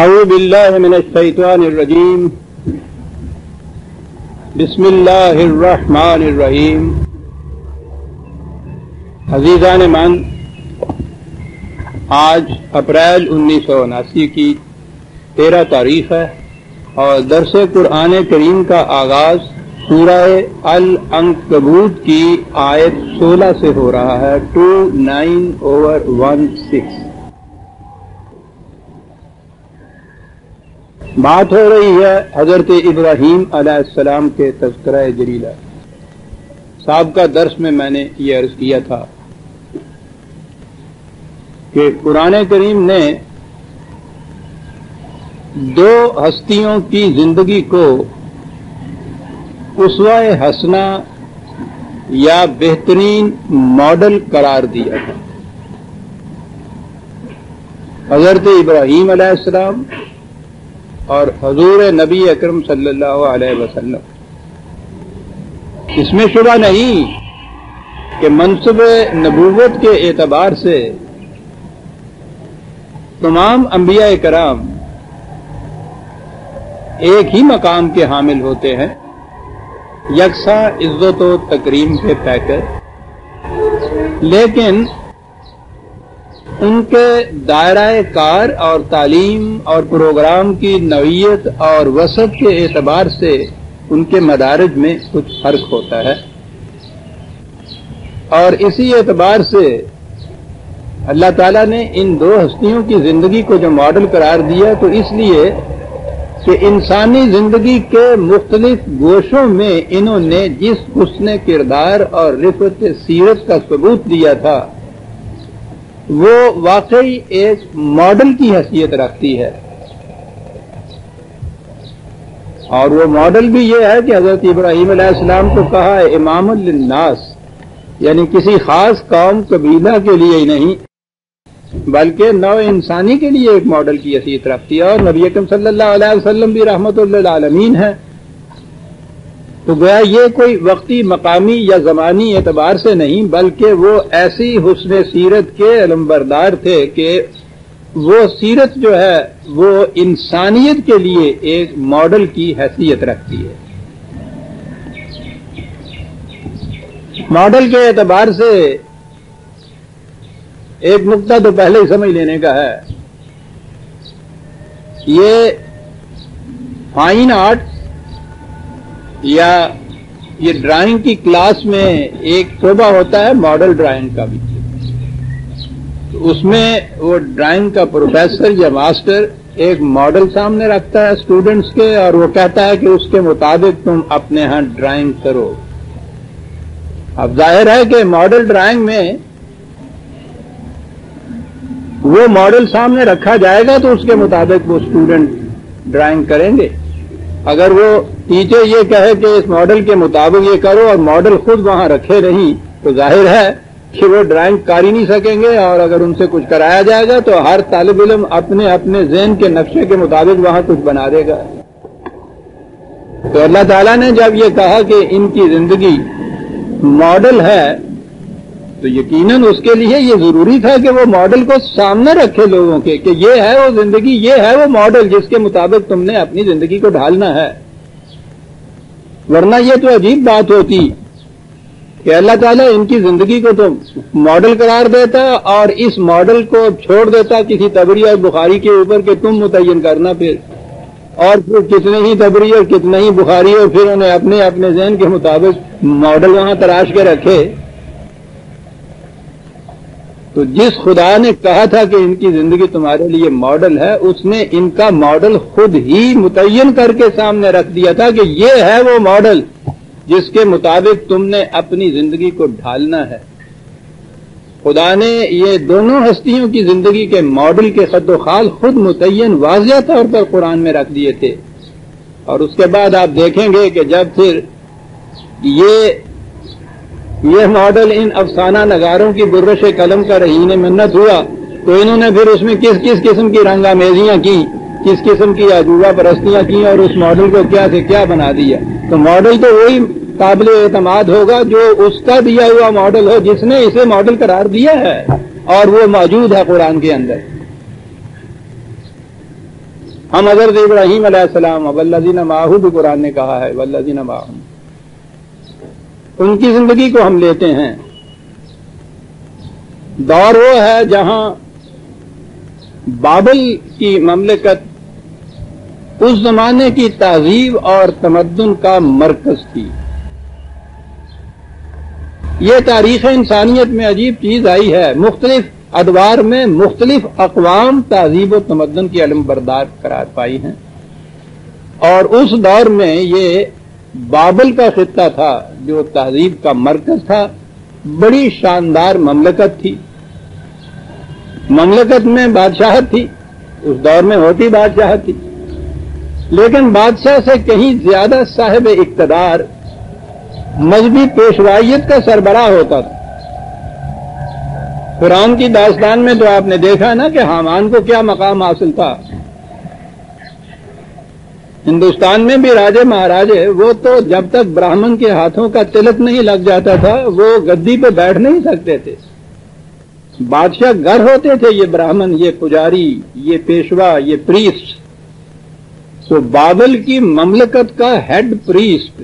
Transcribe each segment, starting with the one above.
اعوذ باللہ من الشیطان الرجیم بسم اللہ الرحمن الرحیم۔ عزیزان من، آج اپریل 1979 کی 13 تاریخ ہے اور درس قرآن کریم کا آغاز سورہ العنکبوت کی آیت 16 سے ہو رہا ہے، 29/16۔ بات ہو رہی ہے حضرت ابراہیم علیہ السلام کے تذکرہ جلیلہ۔ سابقہ درس میں نے یہ عرض کیا تھا کہ قرآن کریم نے دو ہستیوں کی زندگی کو اسوہ حسنہ یا بہترین ماڈل قرار دیا تھا، حضرت ابراہیم علیہ السلام اور حضور نبی اکرم صلی اللہ علیہ وسلم۔ اس میں شبہ نہیں کہ منصب نبوت کے اعتبار سے تمام انبیاء کرام ایک ہی مقام کے حامل ہوتے ہیں، یکساں عزت و تکریم کے پیکر، لیکن ان کے دائرہ کار اور تعلیم اور پروگرام کی نوعیت اور وسعت کے اعتبار سے ان کے مدارج میں کچھ فرق ہوتا ہے، اور اسی اعتبار سے اللہ تعالیٰ نے ان دو ہستیوں کی زندگی کو جو ماڈل قرار دیا تو اس لیے کہ انسانی زندگی کے مختلف گوشوں میں انہوں نے جس حسن کردار اور رفعت سیرت کا ثبوت دیا تھا وہ واقعی ایک ماڈل کی حیثیت رکھتی ہے، اور وہ ماڈل بھی یہ ہے کہ حضرت ابراہیم علیہ السلام کو کہا ہے امام للناس، یعنی کسی خاص قوم قبیلہ کے لیے ہی نہیں بلکہ نو انسانی کے لیے ایک ماڈل کی حیثیت رکھتی ہے، اور نبی اکرم صلی اللہ علیہ وسلم بھی رحمت للعالمین ہے۔ تو گویا یہ کوئی وقتی مقامی یا زمانی اعتبار سے نہیں بلکہ وہ ایسی حسن سیرت کے علمبردار تھے کہ وہ سیرت جو ہے وہ انسانیت کے لیے ایک ماڈل کی حیثیت رکھتی ہے۔ ماڈل کے اعتبار سے ایک نقطہ تو پہلے ہی سمجھ لینے کا ہے، یہ فائن آرٹ یا یہ ڈرائنگ کی کلاس میں ایک شعبہ ہوتا ہے ماڈل ڈرائنگ کا بھی، تو اس میں وہ ڈرائنگ کا پروفیسر یا ماسٹر ایک ماڈل سامنے رکھتا ہے اسٹوڈنٹس کے، اور وہ کہتا ہے کہ اس کے مطابق تم اپنے ہاں ڈرائنگ کرو۔ اب ظاہر ہے کہ ماڈل ڈرائنگ میں وہ ماڈل سامنے رکھا جائے گا تو اس کے مطابق وہ اسٹوڈنٹ ڈرائنگ کریں گے۔ اگر وہ ٹیچر یہ کہے کہ اس ماڈل کے مطابق یہ کرو اور ماڈل خود وہاں رکھے نہیں تو ظاہر ہے کہ وہ ڈرائنگ کر ہی نہیں سکیں گے، اور اگر ان سے کچھ کرایا جائے گا تو ہر طالب علم اپنے اپنے ذہن کے نقشے کے مطابق وہاں کچھ بنا دے گا۔ تو اللہ تعالیٰ نے جب یہ کہا کہ ان کی زندگی ماڈل ہے تو یقیناً اس کے لیے یہ ضروری تھا کہ وہ ماڈل کو سامنے رکھے لوگوں کے کہ یہ ہے وہ زندگی، یہ ہے وہ ماڈل جس کے مطابق تم نے اپنی زندگی کو ڈھالنا ہے۔ ورنہ یہ تو عجیب بات ہوتی کہ اللہ تعالیٰ ان کی زندگی کو تو ماڈل قرار دیتا اور اس ماڈل کو چھوڑ دیتا کسی تبری اور بخاری کے اوپر کہ تم متعین کرنا، پھر کتنے ہی تبری اور کتنے ہی بخاری اور پھر انہیں اپنے اپنے ذہن کے مطابق ماڈل وہاں تراش کے رکھے۔ تو جس خدا نے کہا تھا کہ ان کی زندگی تمہارے لیے ماڈل ہے، اس نے ان کا ماڈل خود ہی متعین کر کے سامنے رکھ دیا تھا کہ یہ ہے وہ ماڈل جس کے مطابق تم نے اپنی زندگی کو ڈھالنا ہے۔ خدا نے یہ دونوں ہستیوں کی زندگی کے ماڈل کے خط و خال خود متعین واضح طور پر قرآن میں رکھ دیے تھے، اور اس کے بعد آپ دیکھیں گے کہ جب پھر یہ ماڈل ان افسانہ نگاروں کی برش قلم کا رہین منت ہوا تو انہوں نے پھر اس میں کس کس قسم کی رنگ آمیزیاں کی، کس قسم کی عجوبہ پرستیاں کی، اور اس ماڈل کو کیا سے کیا بنا دیا۔ تو ماڈل تو وہی قابل اعتماد ہوگا جو اس کا دیا ہوا ماڈل ہو جس نے اسے ماڈل قرار دیا ہے، اور وہ موجود ہے قرآن کے اندر۔ ہم حضرت ابراہیم علیہ السلام والذین معہ بھی قرآن نے کہا ہے والذین معہ، ان کی زندگی کو ہم لیتے ہیں. دور وہ ہے جہاں بابل کی مملکت اس زمانے کی تہذیب اور تمدن کا مرکز تھی. یہ تاریخ انسانیت میں عجیب چیز آئی ہے، مختلف ادوار میں مختلف اقوام تہذیب و تمدن کی علم بردار قرار پائی ہیں، اور اس دور میں یہ بابل کا خطہ تھا جو تہذیب کا مرکز تھا. بڑی شاندار مملکت تھی، مملکت میں بادشاہت تھی، اس دور میں ہوتی بادشاہت تھی، لیکن بادشاہ سے کہیں زیادہ صاحب اقتدار مذہبی پیشوائیت کا سربراہ ہوتا تھا. قرآن کی داستان میں تو آپ نے دیکھا نا کہ حامان کو کیا مقام حاصل تھا. ہندوستان میں بھی راجے مہاراجے وہ تو جب تک براہمن کے ہاتھوں کا تلک نہیں لگ جاتا تھا وہ گدی پہ بیٹھ نہیں سکتے تھے. بادشاہ گر ہوتے تھے، یہ براہمن، یہ پجاری، یہ پیشوا، یہ پریسٹ. تو بابل کی مملکت کا ہیڈ پریسٹ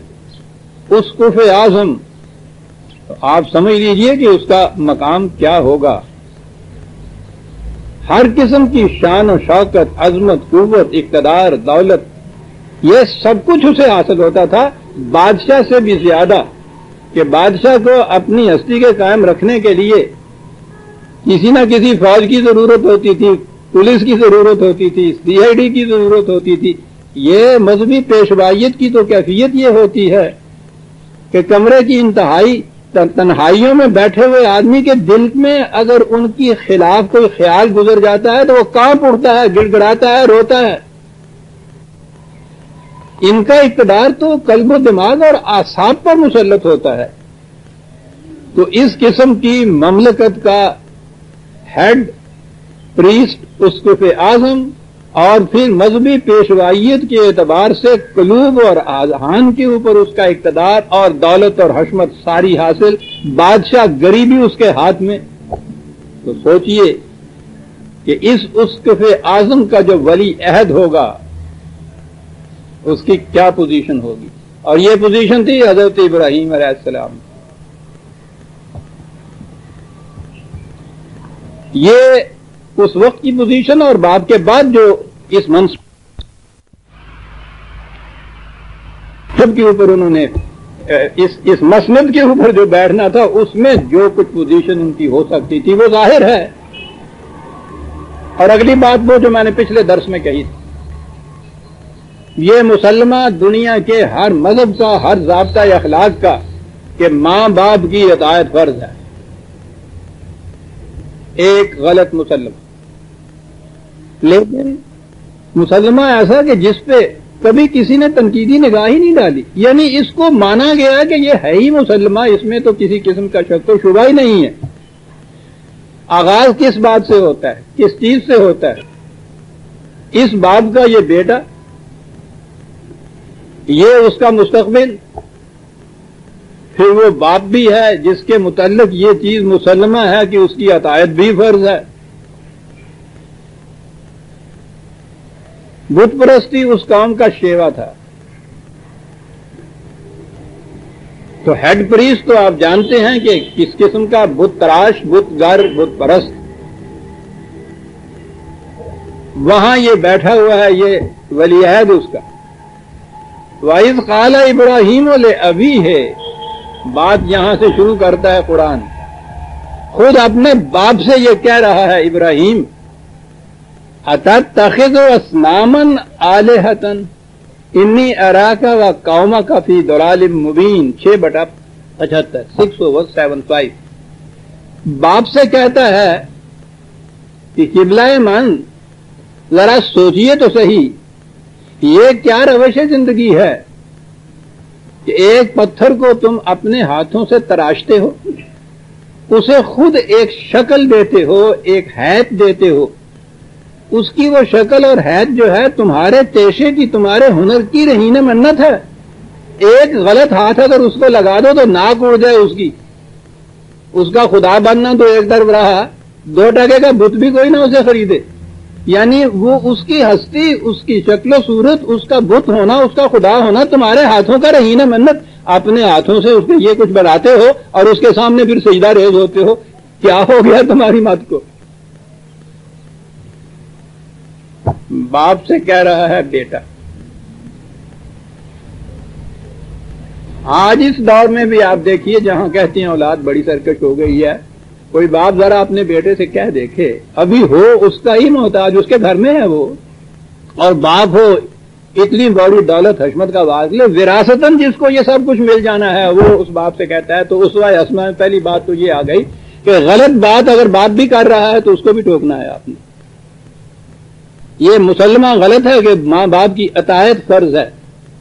اسقف اعظم، آپ سمجھ لیجئے کہ اس کا مقام کیا ہوگا. ہر قسم کی شان و شوکت، عظمت، قوت، اقتدار، دولت، یہ سب کچھ اسے حاصل ہوتا تھا، بادشاہ سے بھی زیادہ. کہ بادشاہ کو اپنی ہستی کے قائم رکھنے کے لیے کسی نہ کسی فوج کی ضرورت ہوتی تھی، پولیس کی ضرورت ہوتی تھی، CID کی ضرورت ہوتی تھی. یہ مذہبی پیشوائیت کی تو کیفیت یہ ہوتی ہے کہ کمرے کی انتہائی تنہائیوں میں بیٹھے ہوئے آدمی کے دل میں اگر ان کی خلاف کوئی خیال گزر جاتا ہے تو وہ کانپ اٹھتا ہے، گڑ گڑاتا ہے، روتا ہے. ان کا اقتدار تو قلب و دماغ اور اعصاب پر مسلط ہوتا ہے. تو اس قسم کی مملکت کا ہیڈ پریسٹ اسقف اعظم اور پھر مذہبی پیشوائیت کے اعتبار سے قلوب اور اذہان کے اوپر اس کا اقتدار اور دولت اور حشمت ساری حاصل، بادشاہ غریبی اس کے ہاتھ میں. تو سوچئے کہ اس اسقف اعظم کا جو ولی عہد ہوگا اس کی کیا پوزیشن ہوگی. اور یہ پوزیشن تھی حضرت ابراہیم علیہ السلام. یہ اس وقت کی پوزیشن اور باپ کے بعد جو اس منصب کے اوپر انہوں نے اس مسند کے اوپر جو بیٹھنا تھا اس میں جو کچھ پوزیشن ان کی ہو سکتی تھی وہ ظاہر ہے. اور اگلی بات وہ جو میں نے پچھلے درس میں کہی تھی، یہ مسلمہ دنیا کے ہر مذہب کا، ہر ضابطہ اخلاق کا کہ ماں باپ کی اطاعت فرض ہے. ایک غلط مسلمہ، لیکن مسلمہ ایسا کہ جس پہ کبھی کسی نے تنقیدی نگاہ ہی نہیں ڈالی، یعنی اس کو مانا گیا کہ یہ ہے ہی مسلمہ، اس میں تو کسی قسم کا شک و شبہ ہی نہیں ہے. آغاز کس بات سے ہوتا ہے، کس چیز سے ہوتا ہے؟ اس باپ کا یہ بیٹا، یہ اس کا مستقبل، پھر وہ باپ بھی ہے جس کے متعلق یہ چیز مسلمہ ہے کہ اس کی اطاعت بھی فرض ہے. بت پرستی اس قوم کا شیوا تھا. تو ہیڈ پریسٹ تو آپ جانتے ہیں کہ کس قسم کا بت تراش، بت گر، بت پرست. وہاں یہ بیٹھا ہوا ہے، یہ ولی عہد اس کا. وَإِذْ قَالَ إِبْرَاهِيمُ لِأَبِيهِ، بات یہاں سے شروع کرتا ہے قرآن. خود اپنے باپ سے یہ کہہ رہا ہے ابراہیم، أَتَتَّخِذُ أَصْنَامًا آلِهَةً إِنِّي أَرَاكَ وَقَوْمَكَ فِي ضَلَالٍ مُبِينٍ 6/75 6/75. باپ سے کہتا ہے کہ قبلہ من، ذرا سوچئے تو صحیح، یہ کیا روش زندگی ہے کہ ایک پتھر کو تم اپنے ہاتھوں سے تراشتے ہو، اسے خود ایک شکل دیتے ہو، ایک حیت دیتے ہو. اس کی وہ شکل اور حیت جو ہے تمہارے پیشے کی، تمہارے ہنر کی رہین منت ہے. ایک غلط ہاتھ اگر اس کو لگا دو تو ناک اڑ جائے اس کی. اس کا خدا بننا تو ایک طرف رہا، 2 ٹکے کا بت بھی کوئی نہ اسے خریدے. یعنی وہ اس کی ہستی، اس کی شکل و صورت، اس کا بت ہونا، اس کا خدا ہونا تمہارے ہاتھوں کا رہین منت، اپنے ہاتھوں سے اس کے یہ کچھ بناتے ہو اور اس کے سامنے پھر سجدہ ریز ہوتے ہو. کیا ہو گیا تمہاری مت کو؟ باپ سے کہہ رہا ہے بیٹا. آج اس دور میں بھی آپ دیکھیے جہاں کہتے ہیں اولاد بڑی سرکش ہو گئی ہے، کوئی باپ ذرا اپنے بیٹے سے کہہ دیکھے، ابھی ہو اس کا ہی محتاج، اس کے گھر میں ہے وہ، اور باپ ہو اتنی بڑی دولت حشمت کا واصل، وراثتاً جس کو یہ سب کچھ مل جانا ہے وہ اس باپ سے کہتا ہے. تو اسوہ حسنہ میں پہلی بات تو یہ آ گئی کہ غلط بات اگر باپ بھی کر رہا ہے تو اس کو بھی ٹوکنا ہے آپ نے. یہ مسلمہ غلط ہے کہ ماں باپ کی اطاعت فرض ہے.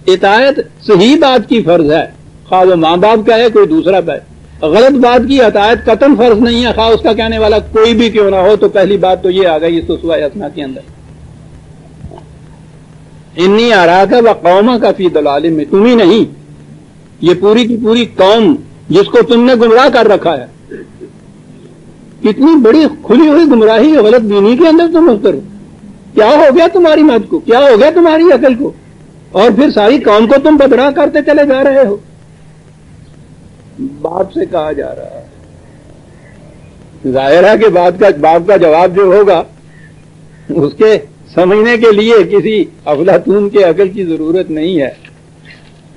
اطاعت صحیح بات کی فرض ہے، خواہ وہ ماں باپ کا ہے کوئی دوسرا کا ہے. غلط بات کی اطاعت قطعاً فرض نہیں ہے، خواہ اس کا کہنے والا کوئی بھی کیوں نہ ہو. تو پہلی بات تو یہ آ گئی اس اسوہ حسنہ کے اندر. انی اراک و قوما کا فی ضلال میں، تم ہی نہیں، یہ پوری کی پوری قوم جس کو تم نے گمراہ کر رکھا ہے. کتنی بڑی کھلی ہوئی گمراہی اور غلط بینی کے اندر تم اتر. کیا ہو گیا تمہاری مت کو؟ کیا ہو گیا تمہاری عقل کو؟ اور پھر ساری قوم کو تم بدراہ کرتے چلے جا رہے ہو. باپ سے کہا جا رہا ہے، ظاہر ہے کہ باپ کا جواب جو ہوگا اس کے سمجھنے کے لیے کسی افلاطون کے عقل کی ضرورت نہیں ہے.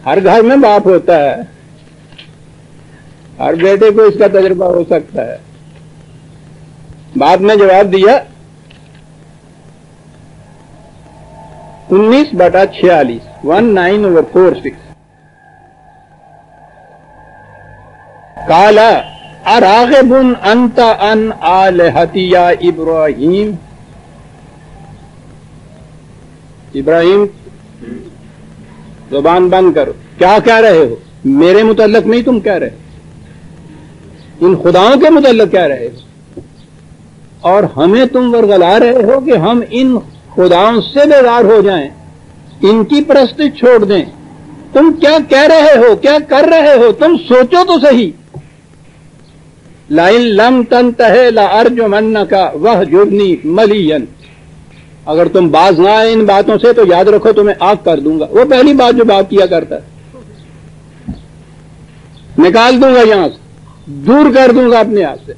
ہر گھر میں باپ ہوتا ہے، ہر بیٹے کو اس کا تجربہ ہو سکتا ہے. باپ نے جواب دیا 19/46 19/46 قال اراغب انت عن آلہتی یا ابراہیم. ابراہیم زبان بند کرو، کیا کہہ رہے ہو؟ میرے متعلق نہیں تم کہہ رہے، ان خداؤں کے متعلق کہہ رہے ہو، اور ہمیں تم ورغلا رہے ہو کہ ہم ان خداؤں سے بیزار ہو جائیں، ان کی پرستش چھوڑ دیں. تم کیا کہہ رہے ہو؟ کیا کر رہے ہو؟ تم سوچو تو صحیح. لَئِن لَمْ تَنْتَهِ لَأَرْجُمَنَّكَ وَاهْجُرْنِي مَلِيًّا. اگر تم باز نہ آئے ان باتوں سے تو یاد رکھو تمہیں آگ کر دوں گا. وہ پہلی بات جو باپ کیا کرتا ہے، نکال دوں گا یہاں سے، دور کر دوں گا اپنے آپ سے.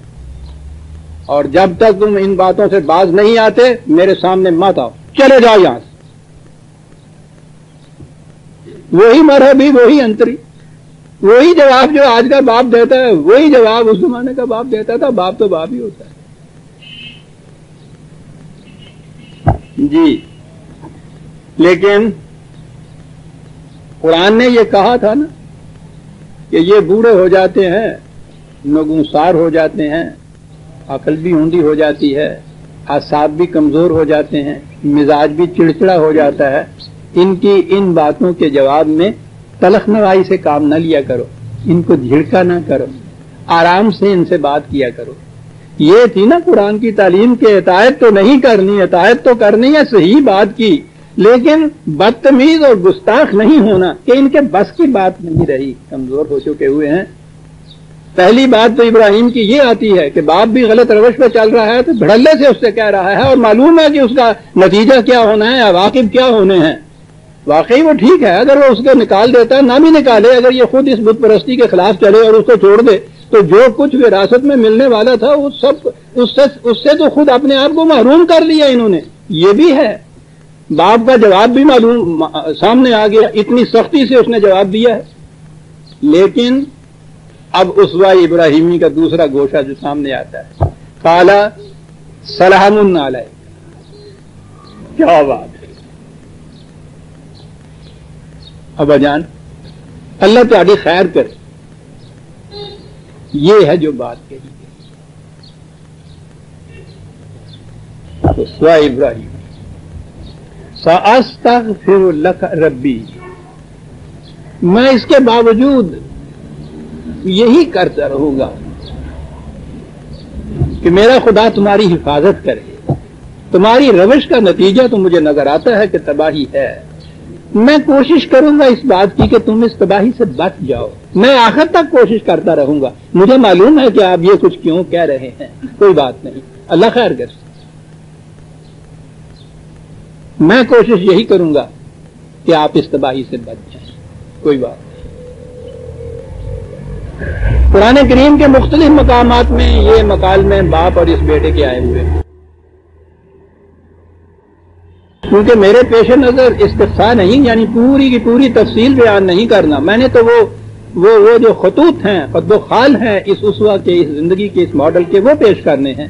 اور جب تک تم ان باتوں سے باز نہیں آتے میرے سامنے مت آؤ، چلے جاؤ یہاں سے. وہی مرحبی، وہی انتری، وہی جواب جو آج کا باپ دیتا ہے وہی جواب اس زمانے کا باپ دیتا تھا. باپ تو باپ ہی ہوتا ہے. جی لیکن قرآن نے یہ کہا تھا نا کہ یہ بوڑھے ہو جاتے ہیں، نگونسار ہو جاتے ہیں، عقل بھی ہوندی ہو جاتی ہے، اعصاب بھی کمزور ہو جاتے ہیں، مزاج بھی چڑچڑا ہو جاتا ہے. ان کی ان باتوں کے جواب میں تلخ نوائی سے کام نہ لیا کرو، ان کو جھڑکا نہ کرو، آرام سے ان سے بات کیا کرو. یہ تھی نا قرآن کی تعلیم کہ اطاعت تو نہیں کرنی، اطاعت تو کرنی ہے صحیح بات کی، لیکن بدتمیز اور گستاخ نہیں ہونا کہ ان کے بس کی بات نہیں رہی، کمزور ہو چکے ہوئے ہیں. پہلی بات تو ابراہیم کی یہ آتی ہے کہ باپ بھی غلط روش پہ چل رہا ہے تو بھڑلے سے اس سے کہہ رہا ہے، اور معلوم ہے کہ اس کا نتیجہ کیا ہونا ہے، عواقب کیا ہونے ہیں. واقعی وہ ٹھیک ہے اگر وہ اس کو نکال دیتا ہے، نہ بھی نکالے، اگر یہ خود اس بت پرستی کے خلاف چلے اور اس کو چھوڑ دے تو جو کچھ وراثت میں ملنے والا تھا وہ سب اس سے تو خود اپنے آپ کو محروم کر لیا انہوں نے. یہ بھی ہے، باپ کا جواب بھی معلوم سامنے آ گیا، اتنی سختی سے اس نے جواب دیا ہے. لیکن اب اسوہ ابراہیمی کا دوسرا گوشہ جو سامنے آتا ہے، قال سلام علیک. کیا بات ہے ابا جان، اللہ تعالی خیر کرے. یہ ہے جو بات کہی گئی. اسوہ ابراہیم سأستغفر لک ربی، میں اس کے باوجود یہی کرتا رہوں گا کہ میرا خدا تمہاری حفاظت کرے. تمہاری روش کا نتیجہ تو مجھے نظر آتا ہے کہ تباہی ہے. میں کوشش کروں گا اس بات کی کہ تم اس تباہی سے بچ جاؤ. میں آخر تک کوشش کرتا رہوں گا. مجھے معلوم ہے کہ آپ یہ کچھ کیوں کہہ رہے ہیں، کوئی بات نہیں، اللہ خیر کر. میں کوشش یہی کروں گا کہ آپ اس تباہی سے بچ جائیں. کوئی بات نہیں. قرآن کریم کے مختلف مقامات میں یہ مکالمے باپ اور اس بیٹے کے آئے ہوئے ہیں. کیونکہ میرے پیش نظر استقصاء نہیں، یعنی پوری کی پوری تفصیل بیان نہیں کرنا. میں نے تو وہ جو خطوط ہیں، خط و خال ہیں اس اسوہ کے، اس زندگی کے، اس ماڈل کے، وہ پیش کرنے ہیں.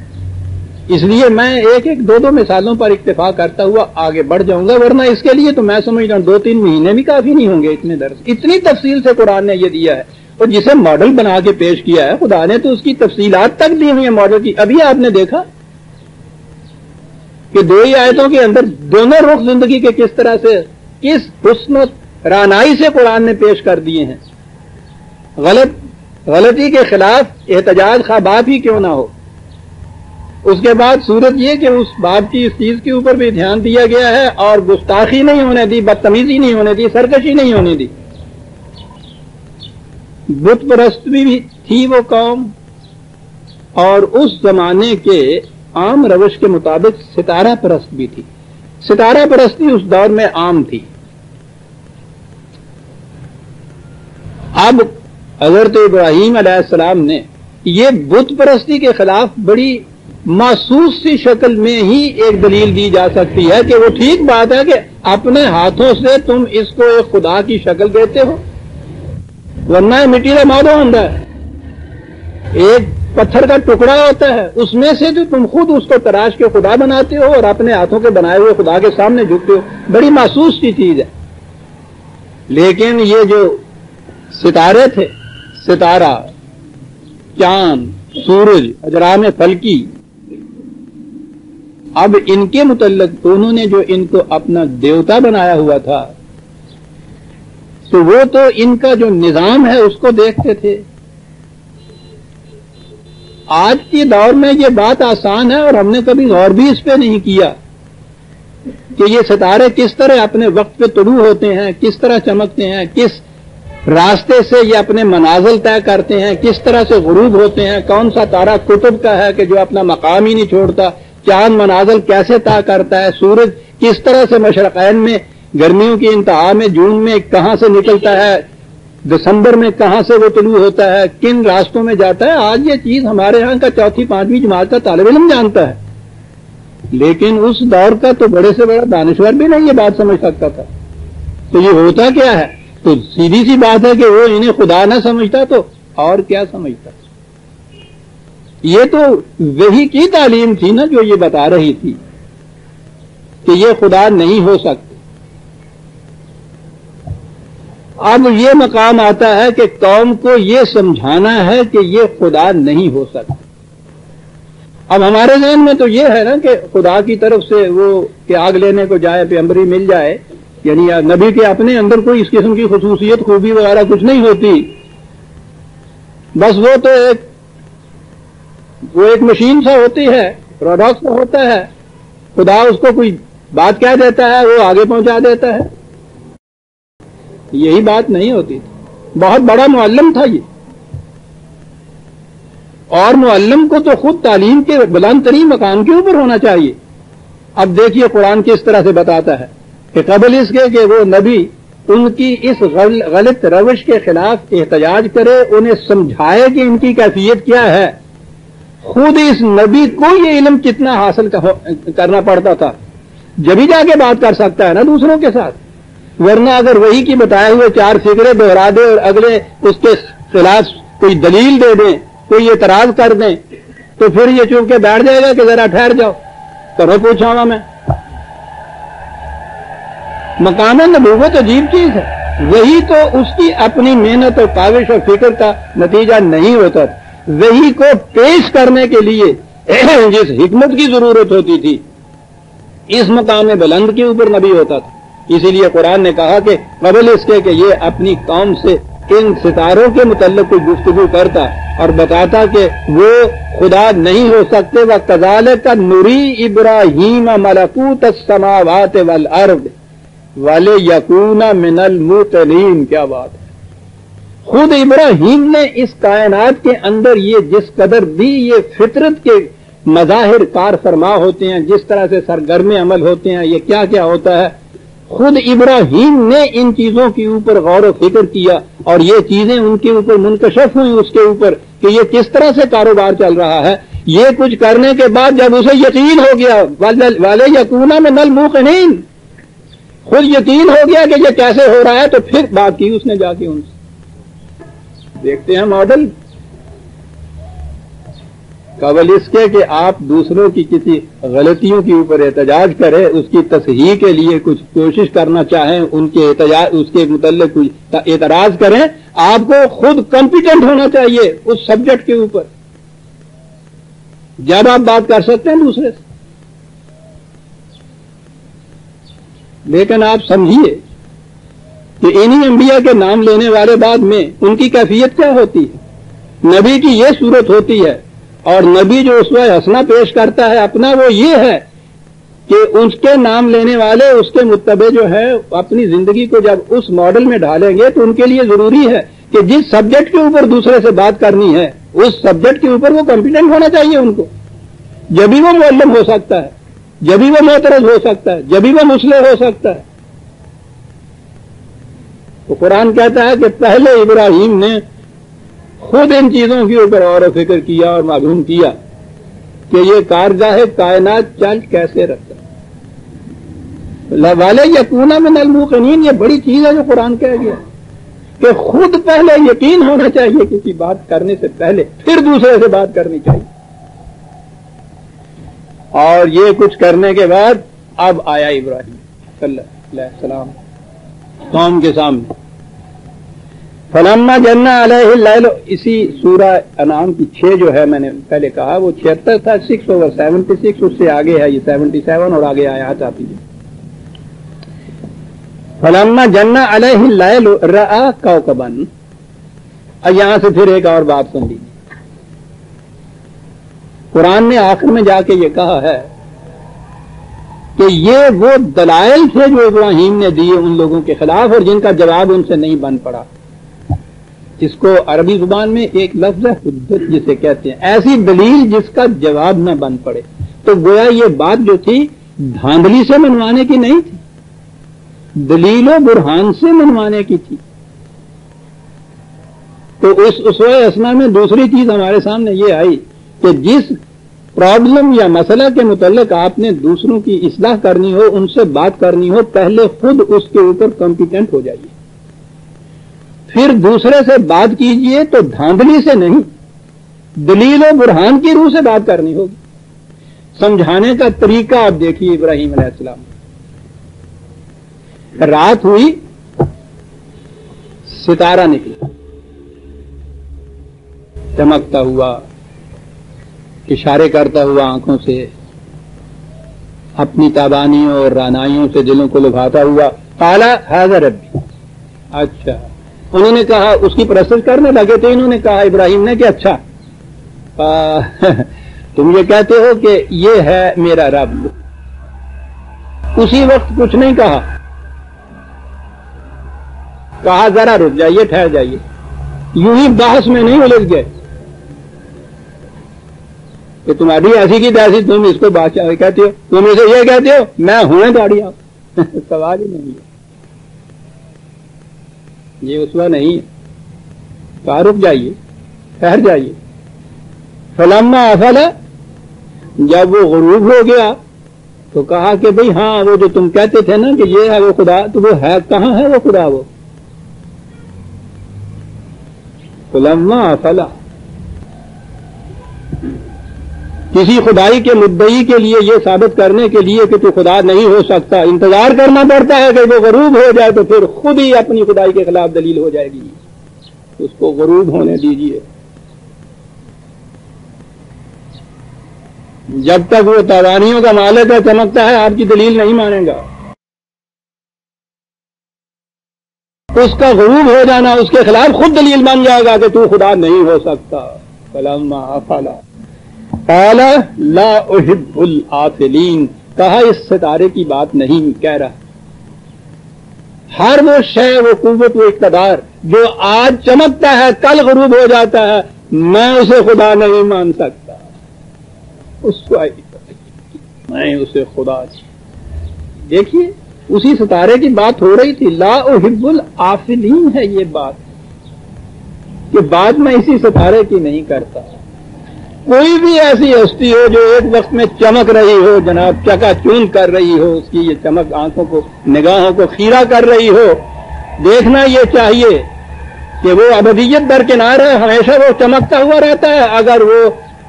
اس لیے میں ایک دو مثالوں پر اکتفا کرتا ہوا آگے بڑھ جاؤں گا، ورنہ اس کے لیے تو میں سمجھتا ہوں 2-3 مہینے بھی کافی نہیں ہوں گے. اتنے درس، اتنی تفصیل سے قرآن نے یہ دیا ہے، اور جسے ماڈل بنا کے پیش کیا ہے خدا نے تو اس کی تفصیلات تک دی ہوئی ہیں ماڈل کی. ابھی آپ نے دیکھا کہ 2 ہی آیتوں کے اندر دونوں رخ زندگی کے کس طرح سے، کس حسن و رعنائی سے قرآن نے پیش کر دیے ہیں. غلطی کے خلاف احتجاج خواہ باپ ہی کیوں نہ ہو. اس کے بعد صورت یہ کہ اس باپ کی اس چیز کے اوپر بھی دھیان دیا گیا ہے، اور گستاخی نہیں ہونے دی، بدتمیزی نہیں ہونے دی، سرکشی نہیں ہونے دی. بت پرست بھی تھی وہ قوم، اور اس زمانے کے عام روش کے مطابق ستارہ پرست بھی تھی. ستارہ پرستی اس دور میں عام تھی. اب حضرت ابراہیم علیہ السلام نے یہ بت پرستی کے خلاف بڑی محسوس سی شکل میں ہی ایک دلیل دی جا سکتی ہے کہ وہ ٹھیک بات ہے کہ اپنے ہاتھوں سے تم اس کو ایک خدا کی شکل دیتے ہو، ورنہ مٹی کا مادہ ہوتا ہے، ایک پتھر کا ٹکڑا ہوتا ہے، اس میں سے جو تم خود اس کو تراش کے خدا بناتے ہو اور اپنے ہاتھوں کے بنائے ہوئے خدا کے سامنے جھکتے ہو. بڑی محسوس سی چیز ہے. لیکن یہ جو ستارے تھے، ستارہ، چاند، سورج، اجرام فلکی، اب ان کے متعلق انہوں نے جو ان کو اپنا دیوتا بنایا ہوا تھا، تو وہ تو ان کا جو نظام ہے اس کو دیکھتے تھے. آج کے دور میں یہ بات آسان ہے، اور ہم نے کبھی غور بھی اس پہ نہیں کیا کہ یہ ستارے کس طرح اپنے وقت پہ طلوع ہوتے ہیں، کس طرح چمکتے ہیں، کس راستے سے یہ اپنے منازل طے کرتے ہیں، کس طرح سے غروب ہوتے ہیں، کون سا تارا قطب کا ہے کہ جو اپنا مقام ہی نہیں چھوڑتا، چاند منازل کیسے طے کرتا ہے، سورج کس طرح سے مشرقین میں گرمیوں کی انتہا میں جون میں کہاں سے نکلتا ہے، دسمبر میں کہاں سے وہ طلوع ہوتا ہے، کن راستوں میں جاتا ہے. آج یہ چیز ہمارے ہاں کا 4th-5ویں جماعت کا طالب علم جانتا ہے، لیکن اس دور کا تو بڑے سے بڑا دانشور بھی نہیں یہ بات سمجھ سکتا تھا. تو یہ ہوتا کیا ہے؟ تو سیدھی سی بات ہے کہ وہ انہیں خدا نہ سمجھتا تو اور کیا سمجھتا. یہ تو وہی کی تعلیم تھی نا جو یہ بتا رہی تھی کہ یہ خدا نہیں ہو سکتے. اب یہ مقام آتا ہے کہ قوم کو یہ سمجھانا ہے کہ یہ خدا نہیں ہو سکتا. اب ہمارے ذہن میں تو یہ ہے نا کہ خدا کی طرف سے وہ کہ آگ لینے کو جائے پیغمبری مل جائے، یعنی نبی کے اپنے اندر کوئی اس قسم کی خصوصیت خوبی وغیرہ کچھ نہیں ہوتی، بس وہ تو ایک مشین سا ہوتی ہے، پروڈکٹ سا ہوتا ہے، خدا اس کو کوئی بات کہہ دیتا ہے وہ آگے پہنچا دیتا ہے. یہی بات نہیں ہوتی. بہت بڑا معلم تھا یہ، اور معلم کو تو خود تعلیم کے بلند ترین مقام کے اوپر ہونا چاہیے. اب دیکھیے قرآن کس طرح سے بتاتا ہے کہ قبل اس کے کہ وہ نبی ان کی اس غلط روش کے خلاف احتجاج کرے، انہیں سمجھائے کہ ان کی کیفیت کیا ہے، خود اس نبی کو یہ علم کتنا حاصل کرنا پڑتا تھا، جبھی جا کے بات کر سکتا ہے نا دوسروں کے ساتھ. ورنہ اگر وہی کی بتائے ہوئے 4 فکرے دہرا دے اور اگلے اس کے خلاف کوئی دلیل دے دیں، کوئی اعتراض کر دیں، تو پھر یہ چپ کے بیٹھ جائے گا کہ ذرا ٹھہر جاؤ، کرو پوچھا ہوا میں. مقام نبوت عجیب چیز ہے، وہی تو اس کی اپنی محنت اور کاوش اور فکر کا نتیجہ نہیں ہوتا. وہی کو پیش کرنے کے لیے جس حکمت کی ضرورت ہوتی تھی اس مقام بلند کے اوپر نبی ہوتا تھا. اسی لیے قرآن نے کہا کہ قبل اس کے کہ یہ اپنی قوم سے ان ستاروں کے متعلق کوئی گفتگو کرتا اور بتاتا کہ وہ خدا نہیں ہو سکتے. وَكَذَلِكَ نُرِي إِبْرَاهِيمَ مَلَكُوتَ السَّمَاوَاتِ وَالْأَرْضِ وَلِيَكُونَ مِنَ الْمُوقِنِينَ. کیا بات ہے! خود ابراہیم نے اس کائنات کے اندر یہ جس قدر بھی یہ فطرت کے مظاہر کار فرما ہوتے ہیں، جس طرح سے سرگرم عمل ہوتے ہیں، یہ کیا کیا ہوتا ہے، خود ابراہیم نے ان چیزوں کے اوپر غور و فکر کیا اور یہ چیزیں ان کے اوپر منکشف ہوئی اس کے اوپر کہ یہ کس طرح سے کاروبار چل رہا ہے۔ یہ کچھ کرنے کے بعد جب اسے یقین ہو گیا والے یقونا من الموقنین، خود یقین ہو گیا کہ یہ کیسے ہو رہا ہے، تو پھر بات کی اس نے جا کے ان سے۔ دیکھتے ہیں ماڈل، قبل اس کے کہ آپ دوسروں کی کسی غلطیوں کے اوپر احتجاج کریں، اس کی تصحیح کے لیے کچھ کوشش کرنا چاہیں، ان کے احتجاج اس کے متعلق کچھ اعتراض کریں، آپ کو خود کمپیٹنٹ ہونا چاہیے اس سبجیکٹ کے اوپر، جب آپ بات کر سکتے ہیں دوسرے سے۔ لیکن آپ سمجھیے کہ انہی انبیاء کے نام لینے والے بعد میں ان کی کیفیت کیا ہوتی ہے۔ نبی کی یہ صورت ہوتی ہے، اور نبی جو اسوہ حسنہ پیش کرتا ہے اپنا، وہ یہ ہے کہ اس کے نام لینے والے اس کے متبع جو ہے اپنی زندگی کو جب اس ماڈل میں ڈالیں گے تو ان کے لیے ضروری ہے کہ جس سبجیکٹ کے اوپر دوسرے سے بات کرنی ہے اس سبجیکٹ کے اوپر وہ کمپیٹنٹ ہونا چاہیے ان کو، جبھی وہ معلم ہو سکتا ہے، جبھی وہ معترض ہو سکتا ہے، جبھی وہ مصلح ہو سکتا ہے۔ تو قرآن کہتا ہے کہ پہلے ابراہیم نے خود ان چیزوں کے اوپر غور و فکر کیا اور معلوم کیا کہ یہ کارگاہ کائنات چل کیسے رکھتا ہے۔ والے یقونا من الموقنین، یہ بڑی چیز ہے جو قرآن کہہ گیا کہ خود پہلے یقین ہونا چاہیے کسی بات کرنے سے پہلے، پھر دوسرے سے بات کرنی چاہیے۔ اور یہ کچھ کرنے کے بعد اب آیا ابراہیم صلی اللہ علیہ السلام قوم کے سامنے۔ فلما جن علیہ اللیل، اسی سورہ انعام کی 6 جو ہے میں نے پہلے کہا وہ 76 تھا، 6/76، اس سے آگے ہے یہ 77 اور آگے آیات آتی ہے۔ فلما جن علیہ اللیل رأى کوكبا، اب یہاں سے پھر ایک اور بات سن لیجیے۔ قرآن نے آخر میں جا کے یہ کہا ہے کہ یہ وہ دلائل تھے جو ابراہیم نے دیے ان لوگوں کے خلاف اور جن کا جواب ان سے نہیں بن پڑا۔ اس کو عربی زبان میں ایک لفظ ہے حجت جسے کہتے ہیں، ایسی دلیل جس کا جواب نہ بن پڑے۔ تو گویا یہ بات جو تھی دھاندلی سے منوانے کی نہیں تھی، دلیل و برہان سے منوانے کی تھی۔ تو اس اسوہ حسنہ میں دوسری چیز ہمارے سامنے یہ آئی کہ جس پرابلم یا مسئلہ کے متعلق آپ نے دوسروں کی اصلاح کرنی ہو، ان سے بات کرنی ہو، پہلے خود اس کے اوپر کمپیٹنٹ ہو جائیے، پھر دوسرے سے بات کیجئے تو دھاندلی سے نہیں، دلیل و برہان کی روح سے بات کرنی ہوگی۔ سمجھانے کا طریقہ آپ دیکھیے ابراہیم علیہ السلام، رات ہوئی، ستارہ نکلا چمکتا ہوا، اشارے کرتا ہوا آنکھوں سے، اپنی تابانیوں اور رعنائیوں سے دلوں کو لبھاتا ہوا، قال ھذا ربی، اچھا انہوں نے کہا، اس کی پرستش کرنے لگے تھے، انہوں نے کہا ابراہیم نے کہ اچھا تم یہ کہتے ہو کہ یہ ہے میرا رب۔ اسی وقت کچھ نہیں کہا، کہا ذرا رک جائیے، ٹھہر جائیے، یوں ہی بحث میں نہیں الجھ گئے کہ تمہاری ایسی کی تیسی، تم اس کو بادشاہ کہتے ہو، تم اسے یہ کہتے ہو، میں ہوں گاڑی آپ سوال ہی نہیں ہے، یہ اسوہ نہیں ہے۔ کہا رک جائیے، ٹھہر جائیے۔ فلما افل، جب وہ غروب ہو گیا تو کہا کہ بھئی ہاں وہ جو تم کہتے تھے نا کہ یہ ہے وہ خدا، تو وہ ہے کہاں ہے وہ خدا؟ وہ فلما افل، کسی خدائی کے مدعی کے لیے یہ ثابت کرنے کے لیے کہ تو خدا نہیں ہو سکتا، انتظار کرنا پڑتا ہے کہ وہ غروب ہو جائے تو پھر خود ہی اپنی خدائی کے خلاف دلیل ہو جائے گی، اس کو غروب ہونے دیجیے۔ جب تک وہ تابانیوں کا مالک ہے، چمکتا ہے، آپ کی دلیل نہیں مانے گا۔ اس کا غروب ہو جانا اس کے خلاف خود دلیل بن جائے گا کہ تو خدا نہیں ہو سکتا۔ فلما افل قال لا احب الآفلین، کہا اس ستارے کی بات نہیں کہہ رہا، ہر وہ شے، وہ قوت، وہ اقتدار جو آج چمکتا ہے کل غروب ہو جاتا ہے، میں اسے خدا نہیں مان سکتا۔ اس کو آئی میں اسے خدا. دیکھیے اسی ستارے کی بات ہو رہی تھی. لا احب العافلین ہے یہ بات کہ بات میں اسی ستارے کی نہیں کرتا. کوئی بھی ایسی ہستی ہو جو ایک وقت میں چمک رہی ہو جناب, چکا چون کر رہی ہو, اس کی یہ چمک آنکھوں کو نگاہوں کو خیرہ کر رہی ہو, دیکھنا یہ چاہیے کہ وہ ابدیت درکنار ہے, ہمیشہ وہ چمکتا ہوا رہتا ہے. اگر وہ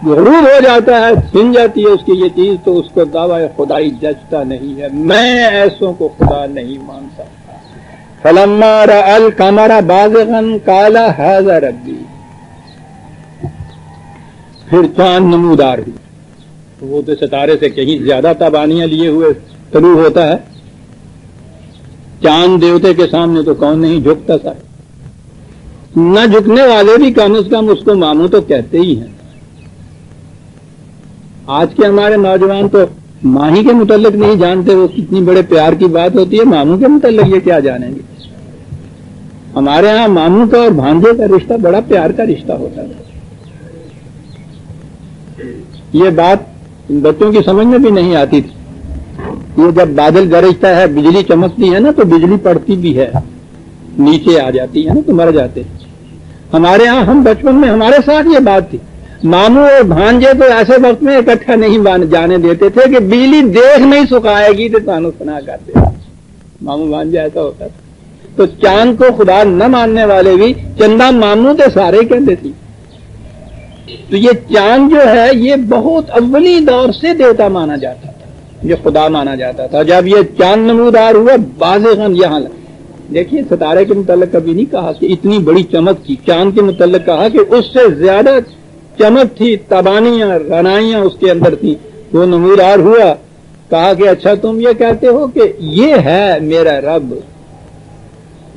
غروب ہو جاتا ہے, چھن جاتی ہے اس کی یہ چیز, تو اس کو دعویٰ خدائی جچتا نہیں ہے. میں ایسوں کو خدا نہیں مانتا. فلما رأى القمر بازغا قال هذا ربی. پھر چاند نمودار ہوئی. وہ تو ستارے سے کہیں زیادہ تابانیاں لیے ہوئے طلوع ہوتا ہے. چاند دیوتے کے سامنے تو کون نہیں جھکتا سا. نہ جھکنے والے بھی کم از کم اس کو ماموں تو کہتے ہی ہیں. آج کے ہمارے نوجوان تو ماہی کے متعلق نہیں جانتے. وہ کتنی بڑے پیار کی بات ہوتی ہے, ماموں کے متعلق یہ کیا جانیں گے. ہمارے ہاں ماموں کا اور بھانجے کا رشتہ بڑا پیار کا رشتہ ہوتا ہے. یہ بات بچوں کی سمجھ میں بھی نہیں آتی تھی. یہ جب بادل گرجتا ہے, بجلی چمکتی ہے نا, تو بجلی پڑتی بھی ہے, نیچے آ جاتی ہے نا تو مر جاتے ہیں. ہمارے ہاں ہم بچپن میں ہمارے ساتھ یہ بات تھی. ماموں اور بھانجے تو ایسے وقت میں اکٹھا نہیں جانے دیتے تھے کہ بجلی دیکھ نہیں سکھائے گی تو تانو سنا کرتے. ماموں بھانجے ایسا ہوتا تھا. تو چاند کو خدا نہ ماننے والے بھی چندہ ماموں تو سارے کہتے تھے. تو یہ چاند جو ہے یہ بہت اولی دور سے دیوتا مانا جاتا تھا, یہ خدا مانا جاتا تھا. جب یہ چاند نمودار ہوا بازغن, یہاں دیکھیے ستارے کے متعلق کبھی نہیں کہا کہ اتنی بڑی چمک تھی. چاند کے متعلق کہا کہ اس سے زیادہ چمک تھی, تبانیاں رنائیاں اس کے اندر تھی. وہ نمودار ہوا. کہا کہ اچھا تم یہ کہتے ہو کہ یہ ہے میرا رب,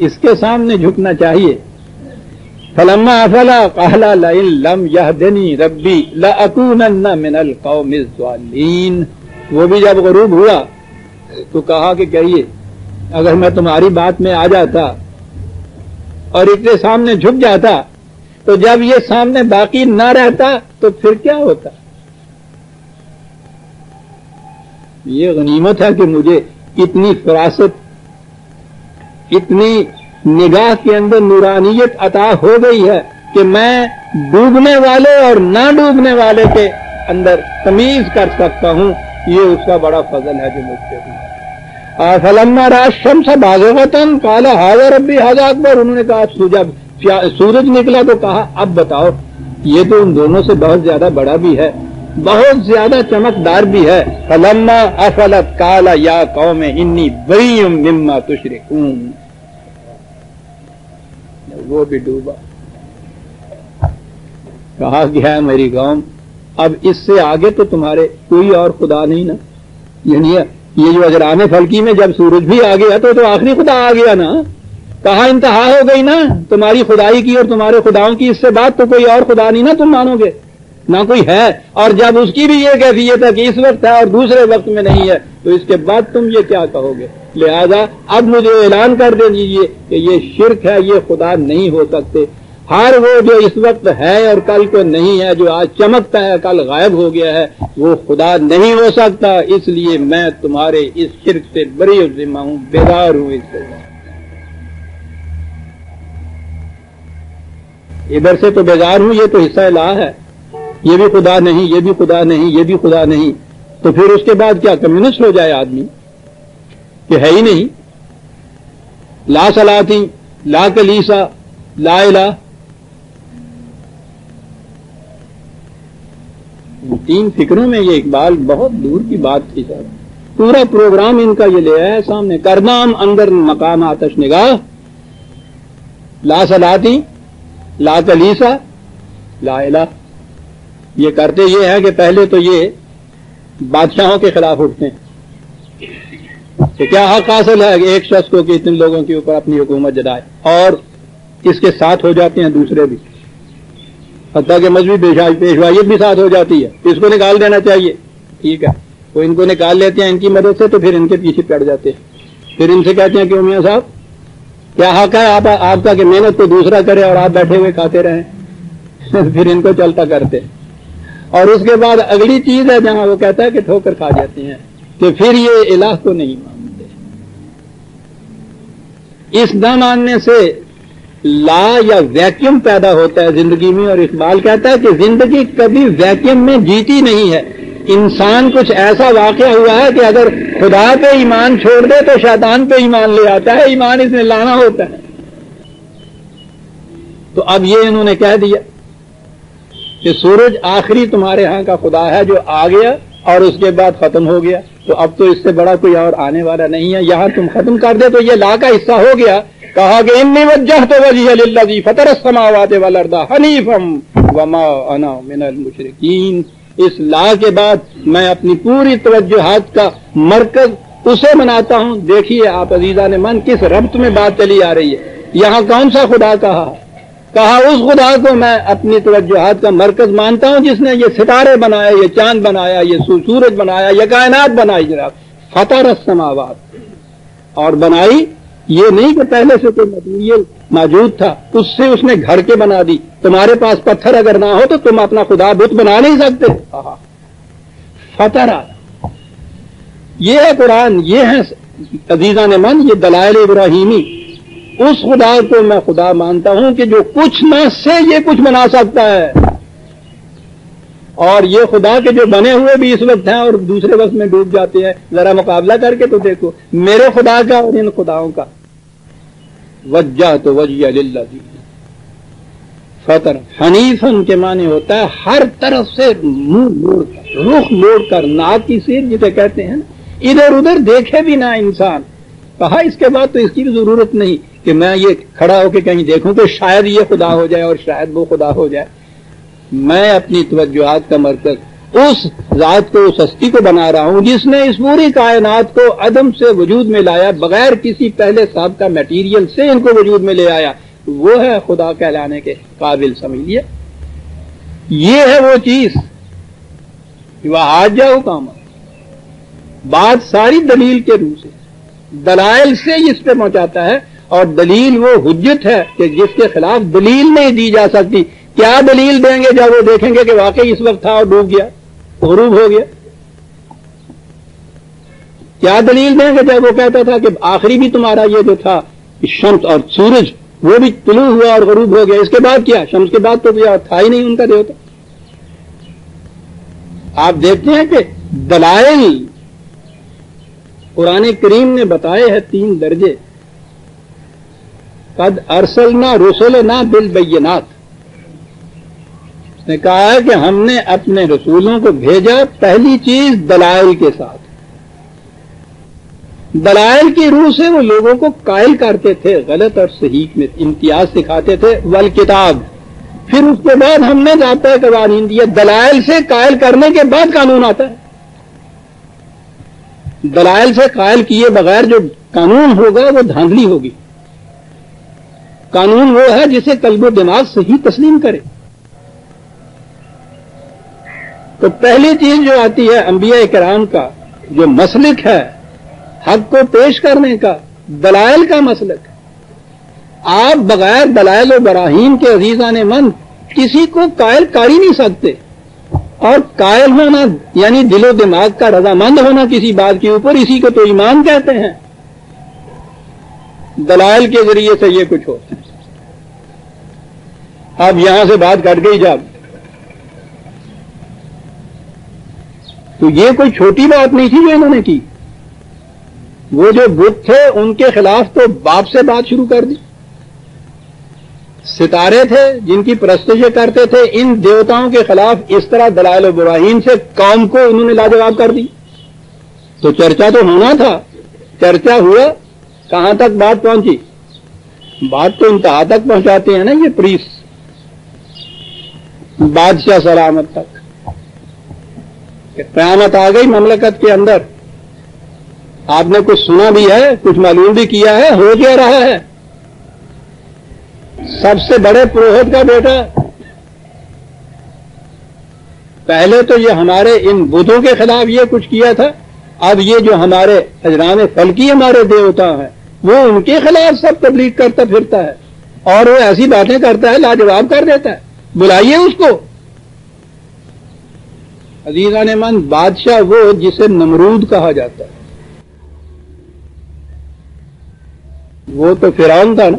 اس کے سامنے جھکنا چاہیے. فلما افلا قال لئن لم يهدني ربي لاكونن من القوم الضالين. وہ بھی جب غروب ہوا تو کہا کہ کہیے اگر میں تمہاری بات میں آ جاتا اور اتنے سامنے جھک جاتا, تو جب یہ سامنے باقی نہ رہتا تو پھر کیا ہوتا. یہ غنیمت ہے کہ مجھے اتنی فراست, اتنی نگاہ کے اندر نورانیت عطا ہو گئی ہے کہ میں ڈوبنے والے اور نہ ڈوبنے والے کے اندر تمیز کر سکتا ہوں. یہ اس کا بڑا فضل ہے جو مجھ سے ہوا. فلما رأى الشمس بازغة قال هذا ربي هذا اکبر. انہوں نے کہا جب سورج نکلا تو کہا اب بتاؤ یہ تو ان دونوں سے بہت زیادہ بڑا بھی ہے, بہت زیادہ چمکدار بھی ہے. فلما افلت قال یا قوم انی بریء مما تشركون. وہ بھی ڈوبا. کہا کہ ہے میری قوم اب اس سے آگے تو تمہارے کوئی اور خدا نہیں نا. یعنی یہ جو اجرام فلکی میں جب سورج بھی آ گیا تو آخری خدا آ گیا نا. کہا انتہا ہو گئی نا تمہاری خدائی کی اور تمہارے خداؤں کی. اس سے بعد تو کوئی اور خدا نہیں نا تم مانو گے, نہ کوئی ہے. اور جب اس کی بھی یہ کیفیت ہے کہ اس وقت ہے اور دوسرے وقت میں نہیں ہے, تو اس کے بعد تم یہ کیا کہو گے. لہذا اب مجھے اعلان کر دے دیجیے کہ یہ شرک ہے, یہ خدا نہیں ہو سکتے. ہر وہ جو اس وقت ہے اور کل کو نہیں ہے, جو آج چمکتا ہے کل غائب ہو گیا ہے, وہ خدا نہیں ہو سکتا. اس لیے میں تمہارے اس شرک سے بری ذمہ ہوں, بیدار ہوں. اس سے ادھر سے تو بیدار ہوں, یہ تو حصہ الہ ہے. یہ بھی خدا نہیں, یہ بھی خدا نہیں, یہ بھی خدا نہیں. تو پھر اس کے بعد کیا کمیونسٹ ہو جائے آدمی کہ ہے ہی نہیں. لا صلاتی, لا کلیسا, لا الہ. تین فکروں میں یہ اقبال بہت دور کی بات تھی سر. پورا پروگرام ان کا یہ لے آیا سامنے. کردام اندر مقام آتش نگاہ, لا صلاتی, لا کلیسا, لا الہ. یہ کرتے یہ ہے کہ پہلے تو یہ بادشاہوں کے خلاف اٹھتے ہیں کہ کیا حق حاصل ہے ایک شخص کو کہ اتنے لوگوں کے اوپر اپنی حکومت جتائے, اور اس کے ساتھ ہو جاتے ہیں دوسرے بھی, حتیٰ کہ مذہبی پیشوائیت بھی ساتھ ہو جاتی ہے. اس کو نکال دینا چاہیے, ٹھیک ہے. وہ ان کو نکال لیتے ہیں ان کی مدد سے, تو پھر ان کے پیچھے پڑ جاتے ہیں. پھر ان سے کہتے ہیں کہ میاں صاحب کیا حق ہے آپ کا کہ محنت کو دوسرا کرے اور آپ بیٹھے ہوئے کھاتے رہیں. پھر ان کو چلتا کرتے. اور اس کے بعد اگلی چیز ہے جہاں وہ کہتا ہے کہ ٹھوکر کھا جاتے ہیں کہ پھر یہ الہ کو نہیں مانتے. اس نہ ماننے سے لا یا ویکیوم پیدا ہوتا ہے زندگی میں. اور اقبال کہتا ہے کہ زندگی کبھی ویکیوم میں جیتی نہیں ہے. انسان کچھ ایسا واقعہ ہوا ہے کہ اگر خدا پہ ایمان چھوڑ دے تو شیطان پہ ایمان لے آتا ہے. ایمان اس نے لانا ہوتا ہے. تو اب یہ انہوں نے کہہ دیا کہ سورج آخری تمہارے ہاں کا خدا ہے جو آ گیا اور اس کے بعد ختم ہو گیا. تو اب تو اس سے بڑا کوئی اور آنے والا نہیں ہے. یہاں تم ختم کر دے تو یہ لا کا حصہ ہو گیا. کہا کہ انی وجہت وجہی للذی فطر السماوات والارض حنیفا وما انا من المشرکین. اس لا کے بعد میں اپنی پوری توجہات کا مرکز اسے بناتا ہوں. دیکھیے آپ عزیزان من کس ربط میں بات چلی آ رہی ہے. یہاں کون سا خدا کہا اس خدا کو میں اپنی توجہات کا مرکز مانتا ہوں جس نے یہ ستارے بنایا, یہ چاند بنایا, یہ سورج بنایا, یہ کائنات بنائی. جناب فطر السماوات, اور بنائی یہ نہیں کہ پہلے سے کوئی مٹیریل موجود تھا اس سے اس نے گھڑ کے بنا دی. تمہارے پاس پتھر اگر نہ ہو تو تم اپنا خدا بت بنا نہیں سکتے. فطر, یہ ہے قرآن, یہ ہے عزیزان من یہ دلائل ابراہیمی. اس خدا کو میں خدا مانتا ہوں کہ جو کچھ نہ سے یہ کچھ بنا سکتا ہے. اور یہ خدا کے جو بنے ہوئے بھی اس وقت ہیں اور دوسرے وقت میں ڈوب جاتے ہیں. ذرا مقابلہ کر کے تو دیکھو میرے خدا کا اور ان خداؤں کا. وجہت وجہی للذی فطر, حنیفن کے معنی ہوتا ہے ہر طرف سے منہ موڑ کر, رخ موڑ کر, ناک کی سیر جسے کہتے ہیں, ادھر ادھر دیکھے بھی نہ انسان. کہا اس کے بعد تو اس کی بھی ضرورت نہیں کہ میں یہ کھڑا ہو کے کہیں دیکھوں کہ شاید یہ خدا ہو جائے اور شاید وہ خدا ہو جائے. میں اپنی توجہات کا مرکز اس ذات کو, اس ہستی کو بنا رہا ہوں جس نے اس پوری کائنات کو عدم سے وجود میں لایا, بغیر کسی پہلے سابقہ میٹیریل سے ان کو وجود میں لے آیا. وہ ہے خدا کہلانے کے قابل. سمجھیے یہ ہے وہ چیز. وحاجہ کام بات ساری دلیل کے روح سے, دلائل سے اس پہ پہنچاتا ہے. اور دلیل وہ حجت ہے کہ جس کے خلاف دلیل نہیں دی جا سکتی. کیا دلیل دیں گے جب وہ دیکھیں گے کہ واقعی اس وقت تھا اور ڈوب گیا, غروب ہو گیا. کیا دلیل دیں گے جب وہ کہتا تھا کہ آخری بھی تمہارا یہ جو تھا شمس اور سورج وہ بھی طلوع ہوا اور غروب ہو گیا. اس کے بعد کیا, شمس کے بعد تو تھا ہی نہیں ان کا دیوتا. آپ دیکھتے ہیں کہ دلائل قرآن کریم نے بتائے ہیں 3 درجے. قد ارسلنا رسلنا بالبینات, اس نے کہا ہے کہ ہم نے اپنے رسولوں کو بھیجا پہلی چیز دلائل کے ساتھ. دلائل کی روح سے وہ لوگوں کو قائل کرتے تھے, غلط اور صحیح میں امتیاز دکھاتے تھے. والکتاب, پھر اس کے بعد ہم نے ضابطۂ قوانین دیا. دلائل سے قائل کرنے کے بعد قانون آتا ہے. دلائل سے قائل کیے بغیر جو قانون ہوگا وہ دھاندلی ہوگی. قانون وہ ہے جسے قلب و دماغ صحیح تسلیم کرے. تو پہلی چیز جو آتی ہے انبیاء کرام کا جو مسلک ہے حق کو پیش کرنے کا, دلائل کا مسلک. آپ بغیر دلائل و براہین کے عزیزان من کسی کو قائل کر ہی نہیں سکتے. اور قائل ہونا یعنی دل و دماغ کا رضامند ہونا کسی بات کے اوپر, اسی کو تو ایمان کہتے ہیں. دلائل کے ذریعے سے یہ کچھ ہوتا ہے. اب یہاں سے بات کٹ گئی جب, تو یہ کوئی چھوٹی بات نہیں تھی جو انہوں نے کی. وہ جو بت تھے ان کے خلاف تو باپ سے بات شروع کر دی. ستارے تھے جن کی پرستش کرتے تھے, ان دیوتاؤں کے خلاف اس طرح دلائل و براہین سے قوم کو انہوں نے لاجواب کر دی. تو چرچا تو ہونا تھا. چرچا ہوا, کہاں تک بات پہنچی؟ بات تو انتہا تک پہنچاتے ہیں نا یہ پریس, بادشاہ سلامت تک. کہ قیامت آ گئی مملکت کے اندر. آپ نے کچھ سنا بھی ہے, کچھ معلوم بھی کیا ہے, ہو کیا رہا ہے. سب سے بڑے پروہت کا بیٹا, پہلے تو یہ ہمارے ان بدھوں کے خلاف یہ کچھ کیا تھا, اب یہ جو ہمارے اجرام فلکی ہمارے دیوتا ہیں وہ ان کے خلاف سب تبلیغ کرتا پھرتا ہے, اور وہ ایسی باتیں کرتا ہے لاجواب کر دیتا ہے. بلائیے اس کو. عزیزان من، بادشاہ وہ جسے نمرود کہا جاتا ہے، وہ تو فرعون تھا نا،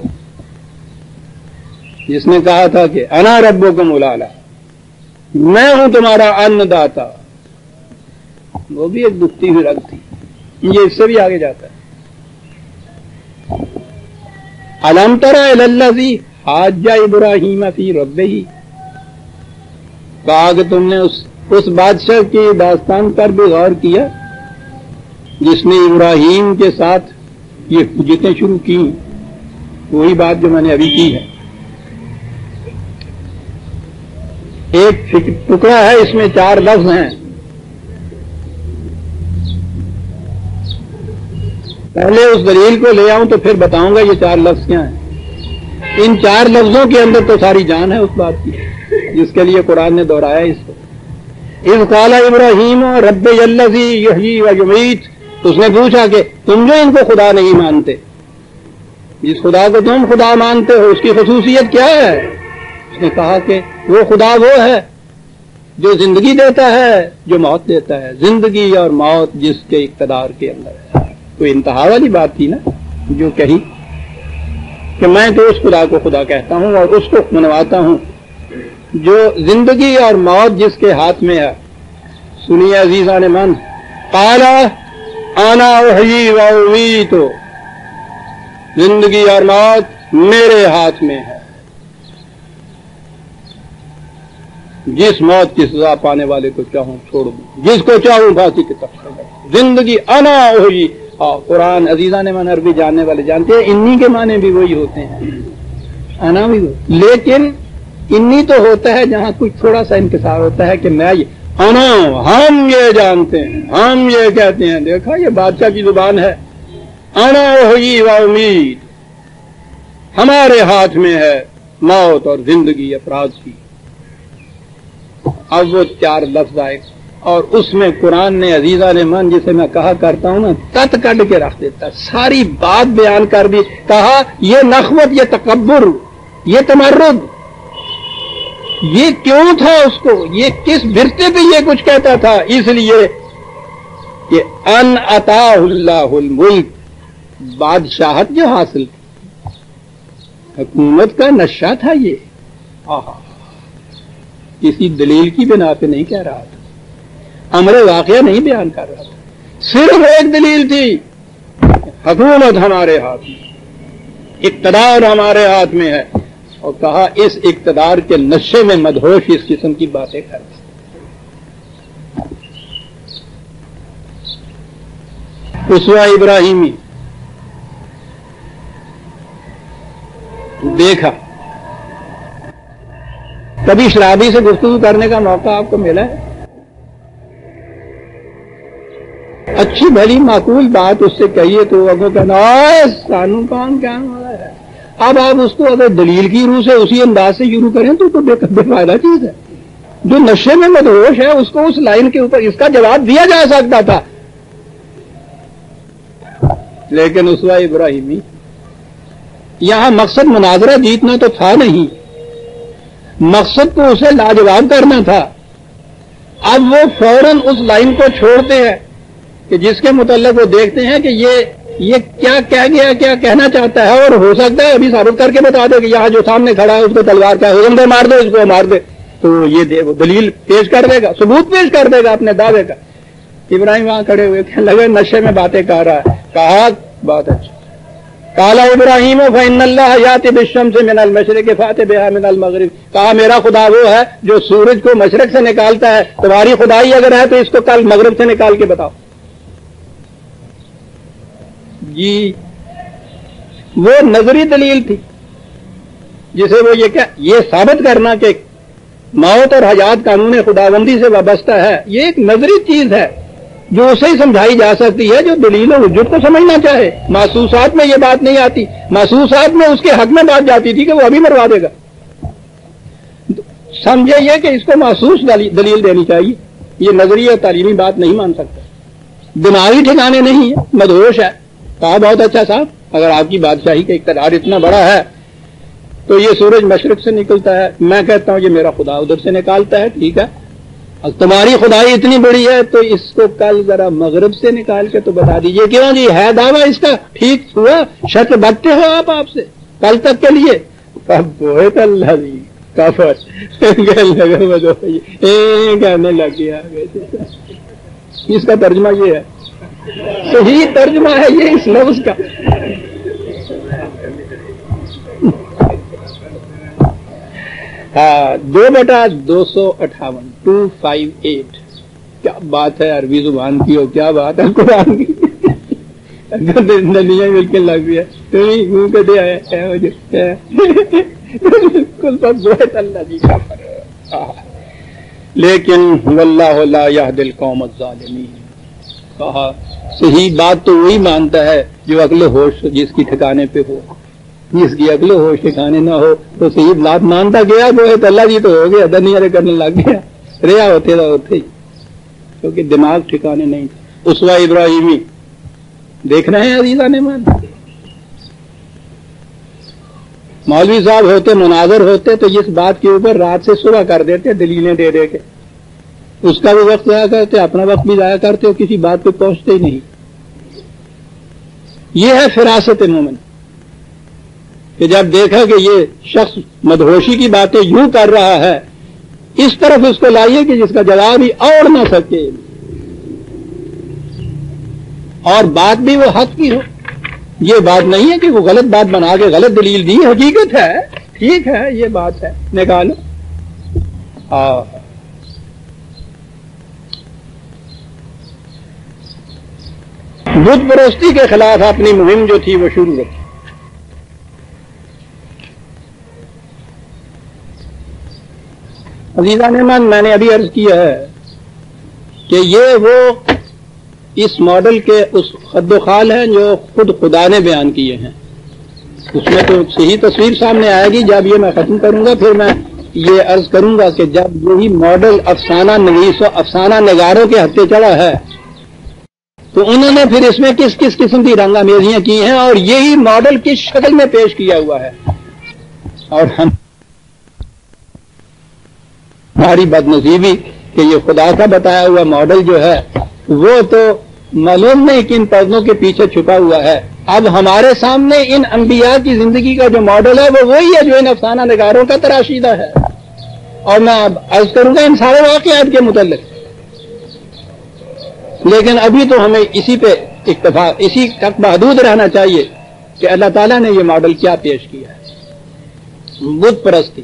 جس نے کہا تھا کہ انا ربکم الاعلی، میں ہوں تمہارا ان داتا. وہ بھی ایک دکھتی ہوئی رگ تھی. یہ اس سے بھی آگے جاتا ہے. الم تر الی الذی حاج ابراہیم فی ربہ، کہا کہ تم نے اس بادشاہ کی داستان پر بھی غور کیا جس نے ابراہیم کے ساتھ یہ حجتیں شروع کی. وہی بات جو میں نے ابھی کی ہے. ایک ٹکڑا ہے، اس میں 4 لفظ ہیں. پہلے اس دلیل کو لے آؤں تو پھر بتاؤں گا یہ 4 لفظ کیا ہیں. ان 4 لفظوں کے اندر تو ساری جان ہے اس بات کی جس کے لیے قرآن نے دہرایا اس کو. اذ قال ابراہیم رب الذی یحیی و یمیت، اس نے پوچھا کہ تم جو ان کو خدا نہیں مانتے، جس خدا کو تم خدا مانتے ہو اس کی خصوصیت کیا ہے؟ اس نے کہا کہ وہ خدا وہ ہے جو زندگی دیتا ہے، جو موت دیتا ہے. زندگی اور موت جس کے اقتدار کے اندر ہے. تو انتہا والی بات تھی نا جو کہی کہ میں تو اس خدا کو خدا کہتا ہوں اور اس کو منواتا ہوں جو زندگی اور موت جس کے ہاتھ میں ہے. سنیے عزیزان من، قال انا احیی و امیت، زندگی اور موت میرے ہاتھ میں ہے. جس موت کی سزا پانے والے کو چاہوں چھوڑ دوں، جس کو چاہوں پھانسی کی تخت. زندگی انا احیی. قرآن عزیزان من عربی جاننے والے جانتے ہیں انی کے معنی بھی وہی ہوتے ہیں، انا بھی وہ. لیکن انی تو ہوتا ہے جہاں کچھ تھوڑا سا انکسار ہوتا ہے کہ میں یہ انا، ہم یہ جانتے ہیں، ہم یہ کہتے ہیں. دیکھا یہ بادشاہ کی زبان ہے. انا احیی و امیت، ہمارے ہاتھ میں ہے موت اور زندگی افراد کی. اب وہ 4 لفظ آئے اور اس میں قرآن نے عزیزان من، جسے میں کہا کرتا ہوں نا، تت کڈ کے رکھ دیتا، ساری بات بیان کر دی. کہا یہ نخوت، یہ تکبر، یہ تمرد، یہ کیوں تھا اس کو، یہ کس برتے پہ یہ کچھ کہتا تھا. اس لیے کہ ان عطاہ اللہ الملک، بادشاہت جو حاصل کی، حکومت کا نشہ تھا یہ. کسی دلیل کی بنا پہ نہیں کہہ رہا تھا، امر واقعہ نہیں بیان کر رہا تھا. صرف ایک دلیل تھی، حکومت ہمارے ہاتھ میں، اقتدار ہمارے ہاتھ میں ہے. اور کہا اس اقتدار کے نشے میں مدہوش اس قسم کی باتیں کرتے. اسوہ ابراہیمی دیکھا. کبھی شرابی سے گفتگو کرنے کا موقع آپ کو ملا ہے؟ اچھی بھلی معقول بات اس سے کہیے تو وہ کہنا سانو کون کہنے والا ہے. اب آپ اس کو اگر دلیل کی روح سے اسی انداز سے شروع کریں تو بے فائدہ چیز ہے. جو نشے میں مدہوش ہے اس کو اس لائن کے اوپر اس کا جواب دیا جا سکتا تھا. لیکن اسوہ ابراہیمی یہاں مقصد مناظرہ جیتنا تو تھا نہیں، مقصد تو اسے لاجواب کرنا تھا. اب وہ فوراً اس لائن کو چھوڑتے ہیں کہ جس کے متعلق وہ دیکھتے ہیں کہ یہ کیا کہہ گیا، کیا کہنا چاہتا ہے، اور ہو سکتا ہے ابھی ثابت کر کے بتا دے کہ یہاں جو سامنے کھڑا ہے اس کو تلوار کا حکم دے، مار دے اس کو، مار دے. تو یہ وہ دلیل پیش کر دے گا، ثبوت پیش کر دے گا اپنے دعوے کا. ابراہیم وہاں کھڑے ہوئے کہنے لگے نشے میں باتیں کر رہا ہے. کہا بات اچھی. قال ابراہیم فإن اللہ یأتی بالشمس من المشرق فأت بها من المغرب. کہا میرا خدا وہ ہے جو سورج کو مشرق سے نکالتا ہے، تمہاری خدائی اگر ہے تو اس کو کل مغرب سے نکال کے بتاؤ. جی وہ نظری دلیل تھی جسے وہ یہ ثابت کرنا کہ موت اور حیات قانون خداوندی سے وابستہ ہے، یہ ایک نظری چیز ہے جو اسے ہی سمجھائی جا سکتی ہے جو دلیل و حجت کو سمجھنا چاہے. محسوسات میں یہ بات نہیں آتی، محسوسات میں اس کے حق میں بات جاتی تھی کہ وہ ابھی مروا دے گا. سمجھے یہ کہ اس کو محسوس دلیل دینی چاہیے. یہ نظری اور تعلیمی بات نہیں مان سکتا، دماغی ٹھکانے نہیں ہے، مدہوش ہے. کہا بہت اچھا صاحب، اگر آپ کی بادشاہی کا اقتدار اتنا بڑا ہے تو یہ سورج مشرق سے نکلتا ہے، میں کہتا ہوں یہ میرا خدا ادھر سے نکالتا ہے. ٹھیک ہے، اب تمہاری خدائی اتنی بڑی ہے تو اس کو کل ذرا مغرب سے نکال کے تو بتا دیجئے. کیوں جی ہے دعویٰ اس کا ٹھیک ہوا؟ شرط بچتے ہو آپ سے کل تک کے لیے. بہت اللہ جی کافر کہنے لگ گیا. اس کا ترجمہ یہ ہے، صحیح ترجمہ ہے یہ اس لفظ کا. ہاں 2/258 258. کیا بات ہے عربی زبان کی، ہو کیا بات ہے قرآن کی. دنیا مل کے لگ گیا منہ کدے آیا بالکل بہت اللہ جی کا. لیکن واللہ لا یہدی القوم الظالمین. کہا صحیح بات تو وہی مانتا ہے جو عقل ہوش جس کی ٹھکانے پہ ہو. جس کی عقل ہوش ٹھکانے نہ ہو تو صحیح بات مانتا گیا بہت اللہ جی تو ہو گیا دنیا کرنے لگ گیا. ریا ہوتے تھا ہوتے ہی کیونکہ دماغ ٹھکانے نہیں تھا. اسوہ ابراہیمی دیکھ رہے ہیں عزیزان ایمان. مولوی صاحب ہوتے مناظر ہوتے تو اس بات کے اوپر رات سے صبح کر دیتے دلیلیں دے دے کے. اس کا بھی وقت ضائع کرتے اپنا وقت بھی ضائع کرتے اور کسی بات پہ پہنچتے ہی نہیں. یہ ہے فراست مومن کہ جب دیکھا کہ یہ شخص مدہوشی کی باتیں یوں کر رہا ہے اس طرف اس کو لائیے کہ جس کا جواب ہی اوڑ نہ سکے اور بات بھی وہ حق کی ہو. یہ بات نہیں ہے کہ وہ غلط بات بنا کے غلط دلیل دی، حقیقت ہے ٹھیک ہے یہ بات ہے نکالو. بت پرستی کے خلاف اپنی مہم جو تھی وہ شروع رکھی. عزیزان ایمان میں نے ابھی عرض کیا ہے کہ یہ وہ اس ماڈل کے اس خد و خال ہیں جو خود خدا نے بیان کیے ہیں. اس میں تو صحیح تصویر سامنے آئے گی جب یہ میں ختم کروں گا. پھر میں یہ عرض کروں گا کہ جب یہی ماڈل افسانہ نویس و افسانہ نگاروں کے ہتھے چڑھا ہے تو انہوں نے پھر اس میں کس کس قسم کی رنگ آمیزیاں کی ہیں اور یہی ماڈل کس شکل میں پیش کیا ہوا ہے. اور ہماری بدنصیبی کہ یہ خدا کا بتایا ہوا ماڈل جو ہے وہ تو معلوم نہیں کن پردوں کے پیچھے چھپا ہوا ہے. اب ہمارے سامنے ان انبیاء کی زندگی کا جو ماڈل ہے وہ وہی ہے جو ان افسانہ نگاروں کا تراشیدہ ہے. اور میں اب عرض کروں گا ان سارے واقعات کے متعلق. لیکن ابھی تو ہمیں اسی پہ اکتفا اسی تک محدود رہنا چاہیے کہ اللہ تعالیٰ نے یہ ماڈل کیا پیش کیا ہے. بت پرستی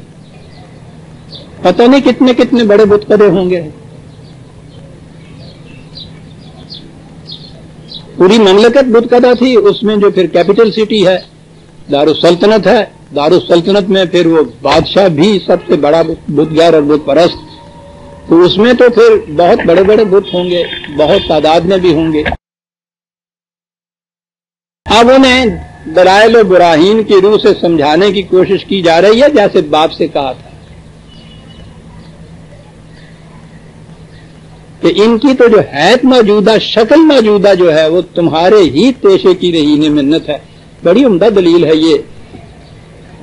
پتہ نہیں کتنے کتنے بڑے بت قدے ہوں گے. پوری مملکت بت قدا تھی. اس میں جو پھر کیپٹل سٹی ہے دارالسلطنت ہے. دارالسلطنت میں پھر وہ بادشاہ بھی سب سے بڑا بتگر اور بت پرست. تو اس میں تو پھر بہت بڑے بڑے بت ہوں گے بہت تعداد میں بھی ہوں گے. اب انہیں دلائل و براہین کی روح سے سمجھانے کی کوشش کی جا رہی ہے جیسے باپ سے کہا تھا کہ ان کی تو جو حیت موجودہ شکل موجودہ جو ہے وہ تمہارے ہی پیشے کی رہی منت ہے. بڑی عمدہ دلیل ہے یہ.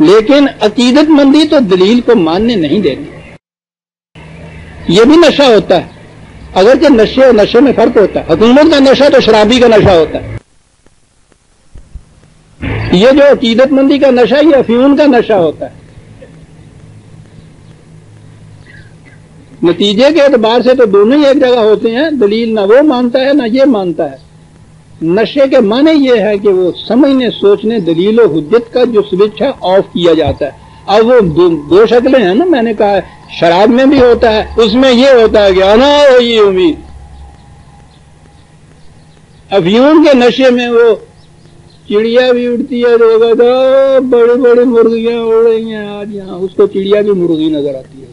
لیکن عقیدت مندی تو دلیل کو ماننے نہیں دیتی. یہ بھی نشہ ہوتا ہے اگرچہ نشے اور نشے میں فرق ہوتا ہے. حکومت کا نشہ تو شرابی کا نشہ ہوتا ہے. یہ جو عقیدت مندی کا نشہ یہ افیون کا نشہ ہوتا ہے. نتیجے کے اعتبار سے تو دونوں ہی ایک جگہ ہوتے ہیں. دلیل نہ وہ مانتا ہے نہ یہ مانتا ہے. نشے کے معنی یہ ہے کہ وہ سمجھنے سوچنے دلیل و حجت کا جو سوئچ ہے آف کیا جاتا ہے. اب وہ دو شکلیں ہیں نا. میں نے کہا شراب میں بھی ہوتا ہے. اس میں یہ ہوتا ہے کہ انا وہی امید. افیون کے نشے میں وہ چڑیا بھی اڑتی ہے تو کہتا بڑی بڑی مرغیاں اڑ رہی ہیں آج یہاں. اس کو چڑیا بھی مرغی نظر آتی ہے.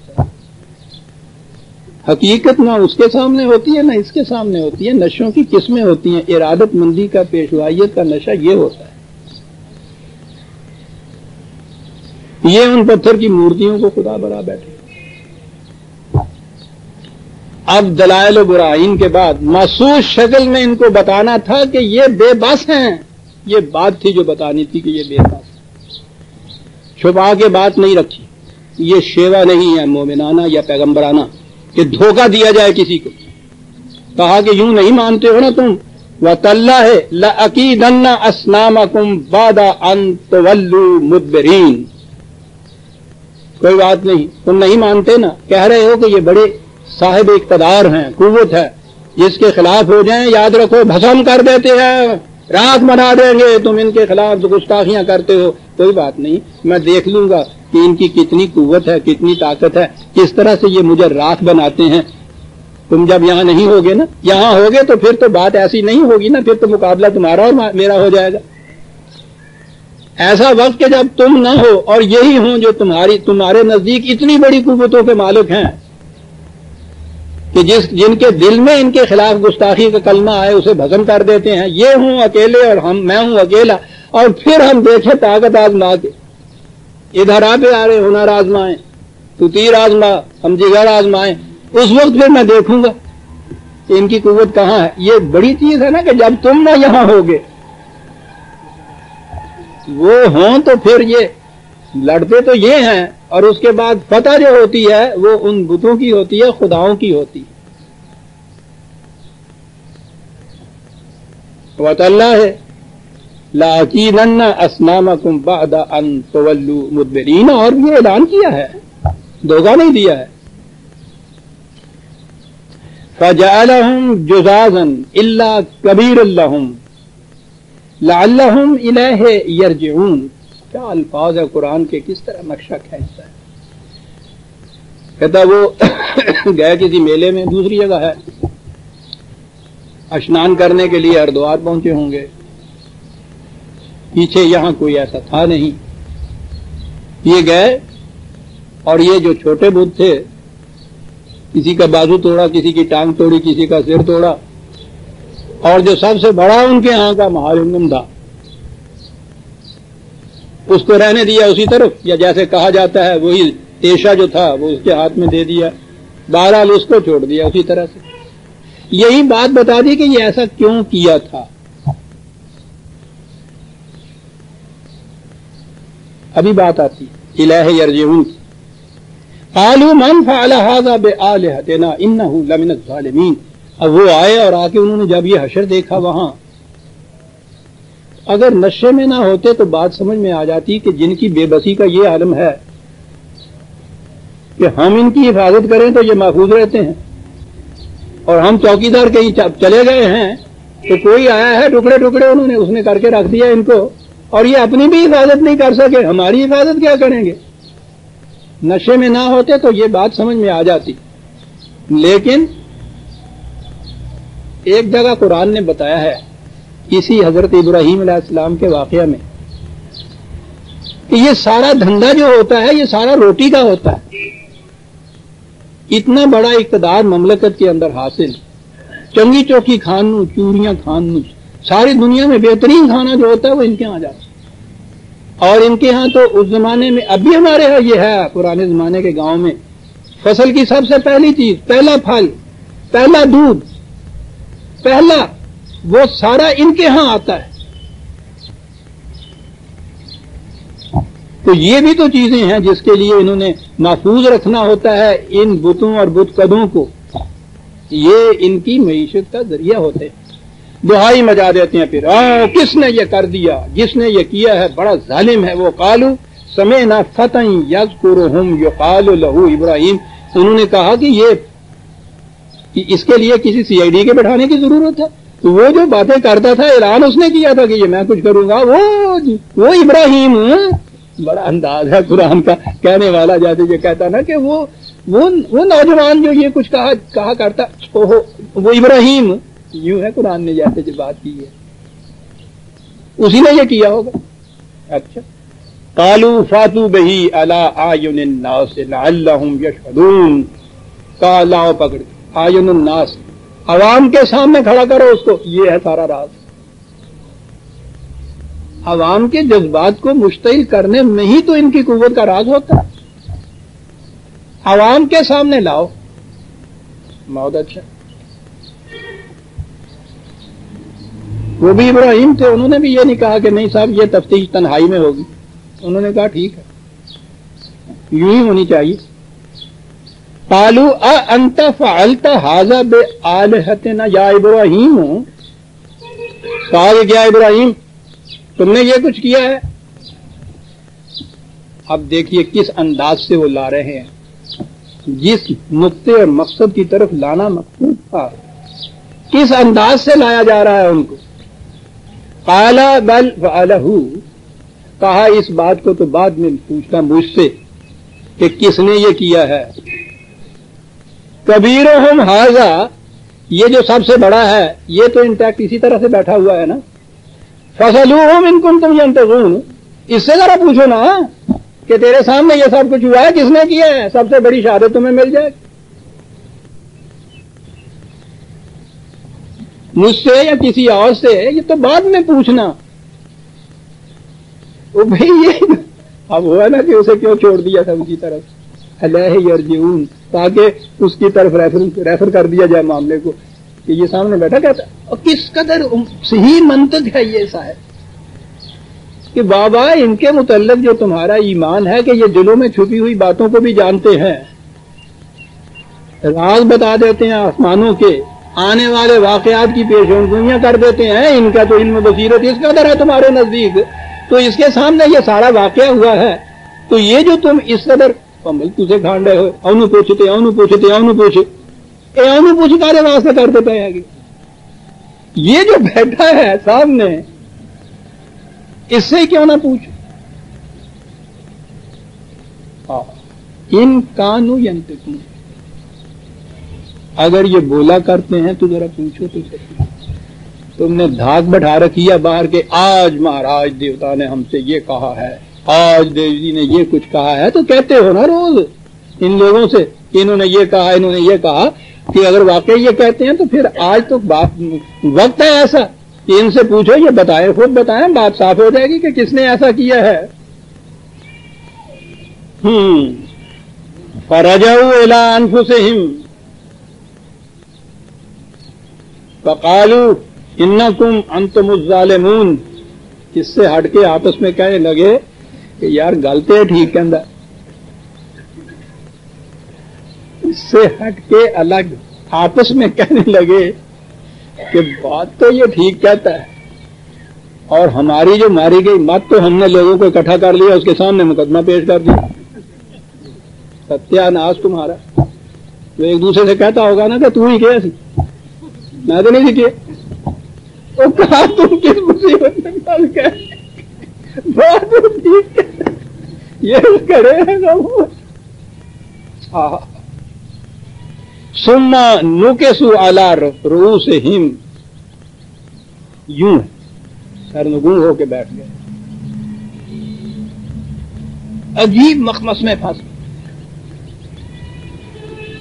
حقیقت نہ اس کے سامنے ہوتی ہے نہ اس کے سامنے ہوتی ہے. نشوں کی قسمیں ہوتی ہیں. ارادت مندی کا پیشوائیت کا نشہ یہ ہوتا ہے. یہ ان پتھر کی مورتیوں کو خدا بنا بیٹھے. اب دلائل و براہین کے بعد محسوس شکل میں ان کو بتانا تھا کہ یہ بے بس ہیں. یہ بات تھی جو بتانی تھی کہ یہ بے بس ہیں. چھپا کے بات نہیں رکھی. یہ شیوا نہیں ہے مومنانہ یا پیغمبرانہ. کہ دھوکہ دیا جائے کسی کو. کہا کہ یوں نہیں مانتے ہو نا تم. وَتَاللَّهِ لَأَكِيدَنَّ أَصْنَامَكُمْ بَعْدَ أَن تُوَلُّوا مُدْبِرِينَ. کوئی بات نہیں, تم نہیں مانتے نا, کہہ رہے ہو کہ یہ بڑے صاحب اقتدار ہیں, قوت ہے, جس کے خلاف ہو جائیں یاد رکھو بھسم کر دیتے ہیں, راکھ بنا دیں گے. تم ان کے خلاف گستاخیاں کرتے ہو. کوئی بات نہیں, میں دیکھ لوں گا کہ ان کی کتنی قوت ہے, کتنی طاقت ہے, کس طرح سے یہ مجھے راکھ بناتے ہیں. تم جب یہاں نہیں ہوگے نا, یہاں ہوگے تو پھر تو بات ایسی نہیں ہوگی نا, پھر تو مقابلہ تمہارا اور میرا ہو جائے گا. ایسا وقت کہ جب تم نہ ہو اور یہی ہوں جو تمہارے نزدیک اتنی بڑی قوتوں کے مالک ہیں کہ جن کے دل میں ان کے خلاف گستاخی کا کلمہ آئے اسے بھسم کر دیتے ہیں. یہ ہوں اکیلے اور میں ہوں اکیلا, اور پھر ہم دیکھیں طاقت آزما کے. ادھر آپ آ رہے ہنر آزمائیں, تو تیر آزما, ہم جگر آزمائیں. اس وقت پھر میں دیکھوں گا کہ ان کی قوت کہاں ہے. یہ بڑی چیز ہے نا کہ جب تم نہ یہاں ہوگے, وہ ہوں تو پھر یہ لڑتے تو یہ ہیں, اور اس کے بعد فتح جو ہوتی ہے وہ ان بتوں کی ہوتی ہے, خداؤں کی ہوتی ہے. وَتَاللَّهِ لَأَكِيدَنَّ أَصْنَامَكُمْ بَعْدَ أَن تُوَلُّوا مُدْبِرِينَ. اور یہ اعلان کیا ہے, دھوکہ نہیں دیا ہے. فَجَعَلَهُمْ جُذَاذًا إِلَّا كَبِيرًا لَهُمْ لَعَلَّهُمْ إِلَيْهِ يَرْجِعُونَ. کیا الفاظ ہے قرآن کے, کس طرح نقشہ کھینچتا ہے. کہتا وہ گئے کسی میلے میں, دوسری جگہ ہے, اشنان کرنے کے لیے ہردوار پہنچے ہوں گے. پیچھے یہاں کوئی ایسا تھا نہیں. یہ گئے اور یہ جو چھوٹے بت تھے, کسی کا بازو توڑا, کسی کی ٹانگ توڑی, کسی کا سر توڑا, اور جو سب سے بڑا ان کے ہاں کا مہالنگم تھا اس کو رہنے دیا اسی طرف, یا جیسے کہا جاتا ہے وہی تیشا جو تھا وہ اس کے ہاتھ میں دے دیا. بہرحال اس کو چھوڑ دیا اسی طرح سے. یہی بات بتا دی کہ یہ ایسا کیوں کیا تھا. ابھی بات آتی الہ یرجعون. قالوا من فعل هذا بآلهتنا انه لمن الظالمین. اب وہ آئے اور آ کے انہوں نے جب یہ حشر دیکھا وہاں, اگر نشے میں نہ ہوتے تو بات سمجھ میں آ جاتی کہ جن کی بے بسی کا یہ عالم ہے کہ ہم ان کی حفاظت کریں تو یہ محفوظ رہتے ہیں, اور ہم چوکیدار کہیں چلے گئے ہیں تو کوئی آیا ہے ٹکڑے ٹکڑے انہوں نے اس نے کر کے رکھ دیا ان کو, اور یہ اپنی بھی حفاظت نہیں کر سکے, ہماری حفاظت کیا کریں گے. نشے میں نہ ہوتے تو یہ بات سمجھ میں آ جاتی. لیکن ایک جگہ قرآن نے بتایا ہے اسی حضرت ابراہیم علیہ السلام کے واقعہ میں کہ یہ سارا دھندا جو ہوتا ہے یہ سارا روٹی کا ہوتا ہے. اتنا بڑا اقتدار مملکت کے اندر حاصل, چنگی چوکی کھانو, چوریاں کھانو, ساری دنیا میں بہترین کھانا جو ہوتا ہے وہ ان کے ہاں جاتا ہے. اور ان کے ہاں تو اس زمانے میں, اب بھی ہمارے ہاں یہ ہے پرانے زمانے کے گاؤں میں, فصل کی سب سے پہلی چیز, پہلا پھل, پہلا دودھ, پہلا وہ سارا ان کے ہاں آتا ہے. تو یہ بھی تو چیزیں ہیں جس کے لیے انہوں نے محفوظ رکھنا ہوتا ہے ان بتوں اور بت قدوں کو. یہ ان کی معیشت کا ذریعہ ہوتے ہیں. دہائی مجا دیتے ہیں پھر, کس نے یہ کر دیا, جس نے یہ کیا ہے بڑا ظالم ہے. وہ قالو سمعنا فتى یذکرہم یقال لہ ابراہیم. انہوں نے کہا کہ یہ اس کے لیے کسی سی آئی ڈی کے بٹھانے کی ضرورت ہے. تو وہ جو باتیں کرتا تھا, اعلان اس نے کیا تھا کہ یہ میں کچھ کروں گا, وہ ابراہیم. بڑا انداز ہے قرآن کا کہنے والا, جیسے یہ کہتا نا کہ وہ نوجوان جو یہ کچھ کہا کرتا وہ ابراہیم. یوں ہے قرآن نے جیسے جو بات کی ہے اسی نے یہ کیا ہوگا. اچھا, قالوا فاتوا به علی اعین الناس لعلهم یشهدون. کہا لاؤ پکڑ, اعین الناس, عوام کے سامنے کھڑا کرو اس کو. یہ ہے سارا راز. عوام کے جذبات کو مشتعل کرنے میں ہی تو ان کی قوت کا راز ہوتا ہے. عوام کے سامنے لاؤ. بہت اچھا. وہ بھی ابراہیم تھے, انہوں نے بھی یہ نہیں کہا کہ نہیں صاحب یہ تفتیش تنہائی میں ہوگی. انہوں نے کہا ٹھیک ہے, یوں ہی ہونی چاہیے. قالوا أأنت فعلت هذا بآلهتنا یا ابراہیم؟ کہا کیا ابراہیم تم نے یہ کچھ کیا ہے؟ اب دیکھیے کس انداز سے وہ لا رہے ہیں، جس نقطے اور مقصد کی طرف لانا مقصود تھا کس انداز سے لایا جا رہا ہے ان کو. قال بل فعلہ، کہا اس بات کو تو بعد میں پوچھنا مجھ سے کہ کس نے یہ کیا ہے. کبیرہم ھذا، یہ جو سب سے بڑا ہے یہ تو انٹیکٹ اسی طرح سے بیٹھا ہوا ہے نا. فسألوہم ان کنتم ینطقون، اس سے ذرا پوچھو نا کہ تیرے سامنے یہ سب کچھ ہوا ہے کس نے کیا ہے، سب سے بڑی شہادت تمہیں مل جائے. مجھ سے یا کسی اور سے یہ تو بعد میں پوچھنا. وہ بھائی یہ اب ہوا نا کہ اسے کیوں چھوڑ دیا تھا ان کی طرف، الیہ یرجعون، تاکہ اس کی طرف ریفر کر دیا جائے معاملے کو کہ یہ سامنے بیٹھا کہتا. اور کس قدر صحیح منطق ہے یہ صاحب کہ بابا ان کے متعلق جو تمہارا ایمان ہے کہ یہ دلوں میں چھپی ہوئی باتوں کو بھی جانتے ہیں، راز بتا دیتے ہیں آسمانوں کے، آنے والے واقعات کی پیشگوئیاں کر دیتے ہیں. ان کا تو علم بصیرت اس قدر ہے تمہارے نزدیک، تو اس کے سامنے یہ سارا واقعہ ہوا ہے، تو یہ جو تم اس قدر کمل تجھے کھانڈے ہوئے اونو پوچھے کارے واسطے کرتے پہ ہے. یہ جو بیٹھا ہے سامنے اس سے کیوں نہ پوچھ. ان کانو ینطقون، اگر یہ بولا کرتے ہیں تو ذرا پوچھو تو صحیح. تم نے دھاک بٹھا رکھی ہے باہر کے، آج مہاراج دیوتا نے ہم سے یہ کہا ہے، آج دیو جی نے یہ کچھ کہا ہے، تو کہتے ہو نا روز ان لوگوں سے کہ انہوں نے یہ کہا، انہوں نے یہ کہا. کہ اگر واقعی یہ کہتے ہیں تو پھر آج تو وقت ہے ایسا کہ ان سے پوچھو، یہ بتائیں، خود بتائیں، بات صاف ہو جائے گی کہ کس نے ایسا کیا ہے. فرجعوا الی انفسہم فقالوا انکم انتم الظالمون، اس سے ہٹ کے آپس میں کہنے لگے کہ یار غلطے ٹھیک کہندا، اس سے ہٹ کے الگ آپس میں کہنے لگے کہ بات تو یہ ٹھیک کہتا ہے، اور ہماری جو ماری گئی مت تو ہم نے لوگوں کو اکٹھا کر لیا، اس کے سامنے مقدمہ پیش کر دیا. ستیہ ناش تمہارا. تو ایک دوسرے سے کہتا ہوگا نا کہ تو ہی کیا سی، میں تو نہیں کیا. وہ کہا تم کس مصیبت میں پھنس گئے، بات ٹھیک ہے یہ کرے گا وہ. ثم نکسوا علی رؤوسہم، یوں سرنگوں ہو کے بیٹھ گئے، عجیب مخمس میں پھنس.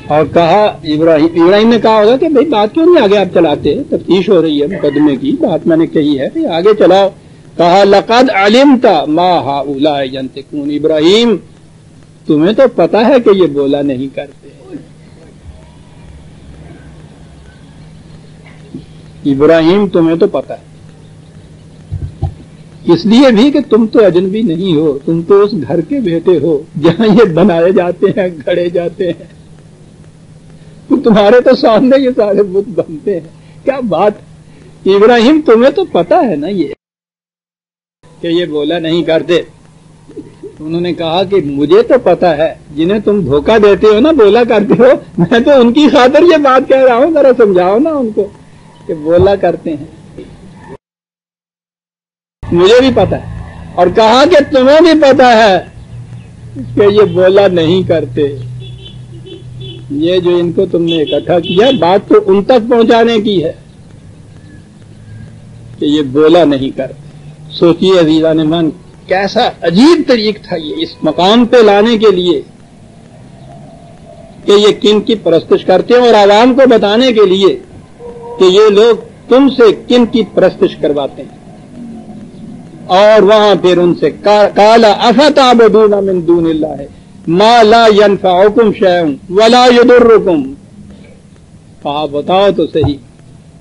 اور کہا ابراہیم نے کہا ہوگا کہ بھئی بات کیوں نہیں آگے آپ چلاتے، تفتیش ہو رہی ہے مقدمے کی، بات میں نے کہی ہے کہ آگے چلاؤ. کہا لقد علمت ما ہؤلاء ینطقون، ابراہیم تمہیں تو پتا ہے کہ یہ بولا نہیں کرتے. ابراہیم تمہیں تو پتا ہے، اس لیے بھی کہ تم تو اجنبی نہیں ہو، تم تو اس گھر کے بیٹے ہو جہاں یہ بنائے جاتے ہیں، گھڑے جاتے ہیں. تمہارے تو سامنے یہ سارے بت بنتے ہیں. کیا بات ابراہیم تمہیں تو پتا ہے نا یہ کہ یہ بولا نہیں کرتے. انہوں نے کہا کہ مجھے تو پتا ہے، جنہیں تم دھوکہ دیتے ہو نا، بولا کرتے ہو، میں تو ان کی خاطر یہ بات کہہ رہا ہوں، ذرا سمجھاؤ نا ان کو کہ بولا کرتے ہیں. مجھے بھی پتا ہے، اور کہا کہ تمہیں بھی پتا ہے کہ یہ بولا نہیں کرتے. یہ جو ان کو تم نے اکٹھا کیا، بات تو ان تک پہنچانے کی ہے کہ یہ بولا نہیں کرتے. سوچیے عزیزان من، کیسا عجیب طریق تھا یہ اس مقام پہ لانے کے لیے کہ یہ کن کی پرستش کرتے ہیں، اور عوام کو بتانے کے لیے کہ یہ لوگ تم سے کن کی پرستش کرواتے ہیں. اور وہاں پھر ان سے قال افتعبدون من دون اللہ ما لا ينفعكم شيء ولا يضركم، کہا بتاؤ تو صحیح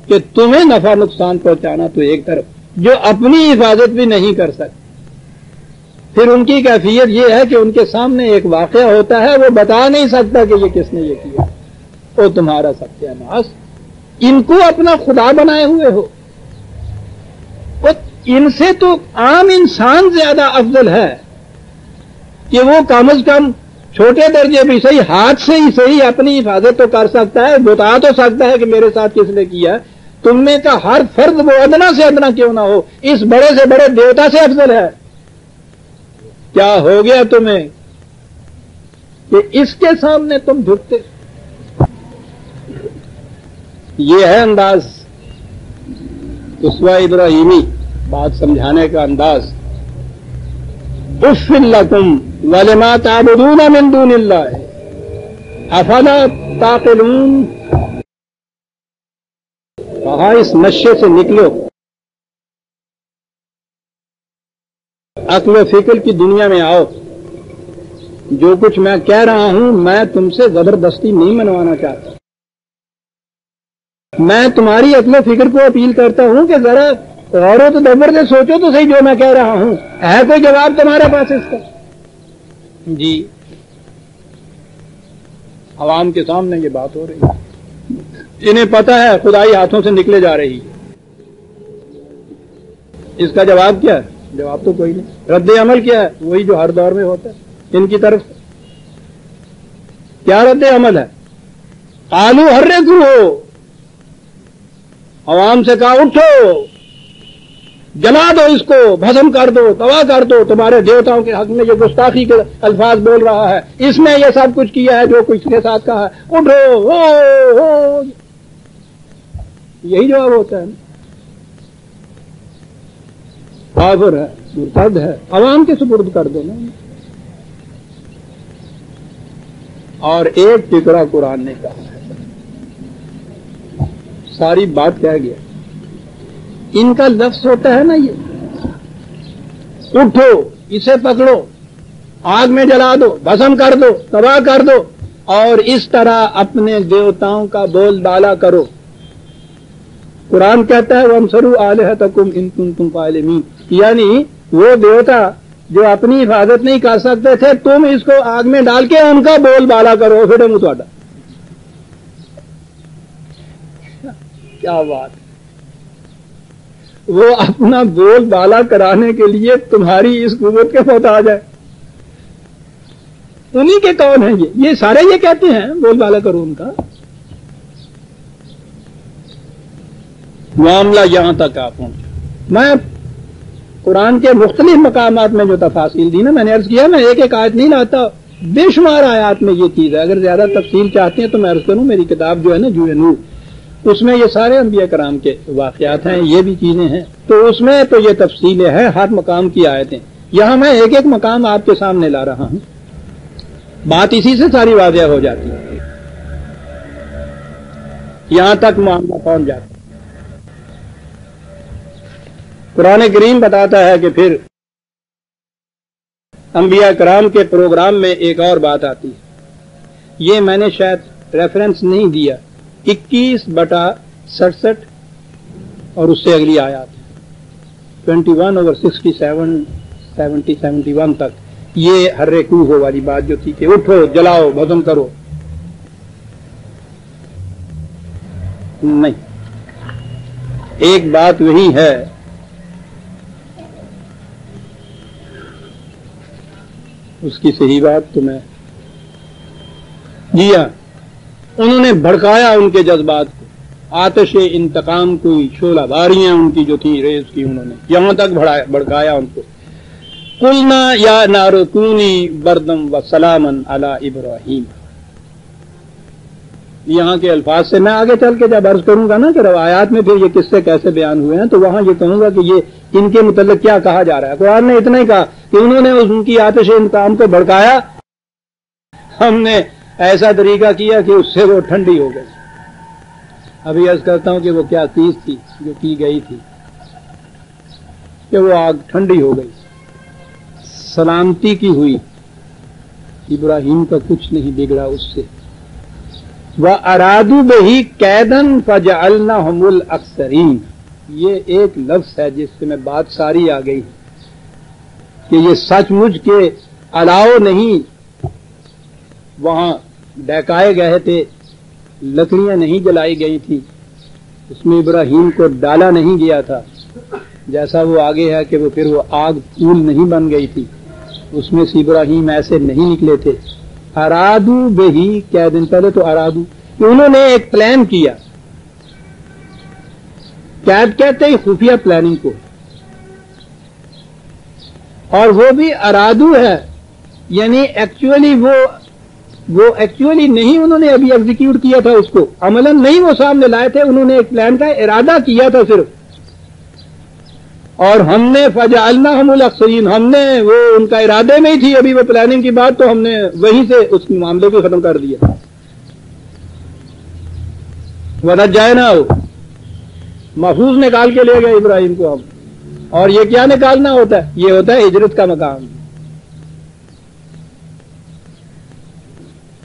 کہ تمہیں نفع نقصان پہنچانا تو ایک طرف، جو اپنی حفاظت بھی نہیں کر سکتے، پھر ان کی کیفیت یہ ہے کہ ان کے سامنے ایک واقعہ ہوتا ہے، وہ بتا نہیں سکتا کہ یہ کس نے یہ کیا، وہ تمہارا ستیہ ناش، ان کو اپنا خدا بنائے ہوئے ہو، ان سے تو عام انسان زیادہ افضل ہے کہ وہ کم از کم چھوٹے درجے بھی صحیح، ہاتھ سے ہی صحیح اپنی حفاظت تو کر سکتا ہے، بتا تو سکتا ہے کہ میرے ساتھ کس نے کیا۔ تم میں کا ہر فرد وہ ادنا سے ادنا کیوں نہ ہو، اس بڑے سے بڑے دیوتا سے افضل ہے۔ کیا ہو گیا تمہیں کہ اس کے سامنے تم جھکتے؟ یہ ہے انداز اسوہ ابراہیمی، بات سمجھانے کا انداز۔ اف لکم ولما تعبدون من دون اللہ افلا تعقلون، کہا اس نشے سے نکلو، عقل و فکر کی دنیا میں آؤ۔ جو کچھ میں کہہ رہا ہوں میں تم سے زبردستی نہیں منوانا چاہتا، میں تمہاری عقل و فکر کو اپیل کرتا ہوں کہ ذرا غور و تدبر سے سوچو تو صحیح جو میں کہہ رہا ہوں۔ ہے کوئی جواب تمہارے پاس اس کا؟ جی، عوام کے سامنے یہ بات ہو رہی ہے، انہیں پتہ ہے خدائی ہاتھوں سے نکلے جا رہی ہے، اس کا جواب کیا ہے؟ جواب تو کوئی نہیں۔ رد عمل کیا ہے؟ وہی جو ہر دور میں ہوتا ہے ان کی طرف سے۔ کیا رد عمل ہے؟ قالو حرکو، عوام سے کہا اٹھو، جلا دو اس کو، بھسم کر دو، تباہ کر دو، تمہارے دیوتاؤں کے حق میں یہ گستاخی کے الفاظ بول رہا ہے، اس نے یہ سب کچھ کیا ہے جو کچھ کے ساتھ کہا ہے، اٹھو ہو۔ یہی جواب ہوتا ہے، کافر ہے، مرتد ہے، عوام کے سپرد کر دو نا۔ اور ایک ٹکڑا قرآن نے کہا ہے، ساری بات کہہ گیا۔ ان کا لفظ ہوتا ہے نا یہ، اٹھو، اسے پکڑو، آگ میں جلا دو، بھسم کر دو، تباہ کر دو، اور اس طرح اپنے دیوتاؤں کا بول بالا کرو۔ قرآن کہتا ہے وَانصُرُوا آلِهَتَكُمْ إِن كُنتُمْ فَاعِلِينَ، یعنی وہ دیوتا جو اپنی حفاظت نہیں کر سکتے تھے، تم اس کو آگ میں ڈال کے ان کا بول بالا کرو، پھر متواڈا۔ کیا بات! وہ اپنا بول بالا کرانے کے لیے تمہاری اس قوت کے محتاج ہے۔ انہی کے کون ہیں یہ سارے یہ کہتے ہیں بول بالا کرو ان کا۔ معاملہ یہاں تک آ پہنچا۔ میں قرآن کے مختلف مقامات میں جو تفاصیل دی نا، میں نے عرض کیا میں ایک ایک آیت نہیں لاتا، بے شمار آیات میں یہ چیز ہے۔ اگر زیادہ تفصیل چاہتے ہیں تو میں عرض کروں، میری کتاب جو ہے نا جوئے نور، اس میں یہ سارے انبیاء کرام کے واقعات ہیں، یہ بھی چیزیں ہیں، تو اس میں تو یہ تفصیلیں ہیں ہر مقام کی آیتیں۔ یہاں میں ایک ایک مقام آپ کے سامنے لا رہا ہوں، بات اسی سے ساری واضح ہو جاتی ہے، یہاں تک معاملہ پہنچ جاتا ہے۔ قرآن کریم بتاتا ہے کہ پھر انبیاء کرام کے پروگرام میں ایک اور بات آتی ہے، یہ میں نے شاید ریفرنس نہیں دیا، 21/67 اور اس سے اگلی آیات 21/67 70 71 تک، یہ ہر کوہ والی بات جو تھی کہ اٹھو، جلاؤ، بھسم کرو، نہیں، ایک بات وہی ہے اس کی صحیح بات تو میں، جی ہاں، انہوں نے بھڑکایا ان کے جذبات کو، آتش انتقام کوئی شعلہ باریاں ان کی جو تھی ریز کی، انہوں نے یہاں تک بھڑکایا ان کو۔ قلنا یا نار کونی بردم و سلامن علی ابراہیم، یہاں کے الفاظ سے میں آگے چل کے جب عرض کروں گا نا کہ روایات میں پھر یہ قصے کیسے بیان ہوئے ہیں تو وہاں یہ کہوں گا کہ یہ ان کے متعلق کیا کہا جا رہا ہے۔ قرآن نے اتنا ہی کہا کہ انہوں نے ان کی آتش انتقام کو بھڑکایا، ہم نے ایسا طریقہ کیا کہ اس سے وہ ٹھنڈی ہو گئی۔ ابھی عرض کرتا ہوں کہ وہ کیا چیز تھی جو کی گئی تھی کہ وہ آگ ٹھنڈی ہو گئی، سلامتی کی ہوئی، ابراہیم کا کچھ نہیں بگڑا اس سے۔ وَأَرَادُوا بِهِ كَيْدًا فَجَعَلْنَاهُمُ الْأَخْسَرِينَ، یہ ایک لفظ ہے جس سے میں بات ساری آ گئی۔ کہ یہ سچ مچ کے الاؤ نہیں وہاں ڈہکائے گئے تھے، لکڑیاں نہیں جلائی گئی تھی، اس میں ابراہیم کو ڈالا نہیں گیا تھا، جیسا وہ آگے ہے کہ وہ پھر وہ آگ پھول نہیں بن گئی تھی، اس میں سے ابراہیم ایسے نہیں نکلے تھے۔ ارادو بہی، کیا دن پہلے تو ارادو، انہوں نے ایک پلان کیا، کید کہتے ہیں خفیہ پلاننگ کو، اور وہ بھی ارادو ہے، یعنی ایکچولی وہ ایکچولی نہیں انہوں نے ابھی ایگزیکیوٹ کیا تھا، اس کو عملاً نہیں وہ سامنے لائے تھے، انہوں نے ایک پلان کا ارادہ کیا تھا صرف، اور ہم نے فجعلناہم الاخسرین، ہم نے وہ ان کا ارادے میں ہی تھی ابھی وہ پلاننگ کی بات، تو ہم نے وہیں سے اس معاملے کو ختم کر دیا۔ ونجیناہ، محفوظ نکال کے لے گئے ابراہیم کو ہم، اور یہ کیا نکالنا ہوتا ہے؟ یہ ہوتا ہے ہجرت کا مقام۔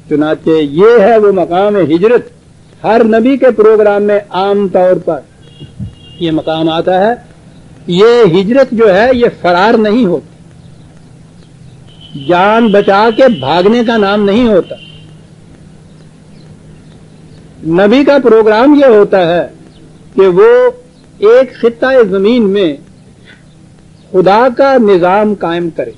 چنانچہ یہ ہے وہ مقام ہجرت، ہر نبی کے پروگرام میں عام طور پر یہ مقام آتا ہے۔ یہ ہجرت جو ہے یہ فرار نہیں ہوتی، جان بچا کے بھاگنے کا نام نہیں ہوتا۔ نبی کا پروگرام یہ ہوتا ہے کہ وہ ایک خطہ زمین میں خدا کا نظام قائم کرے،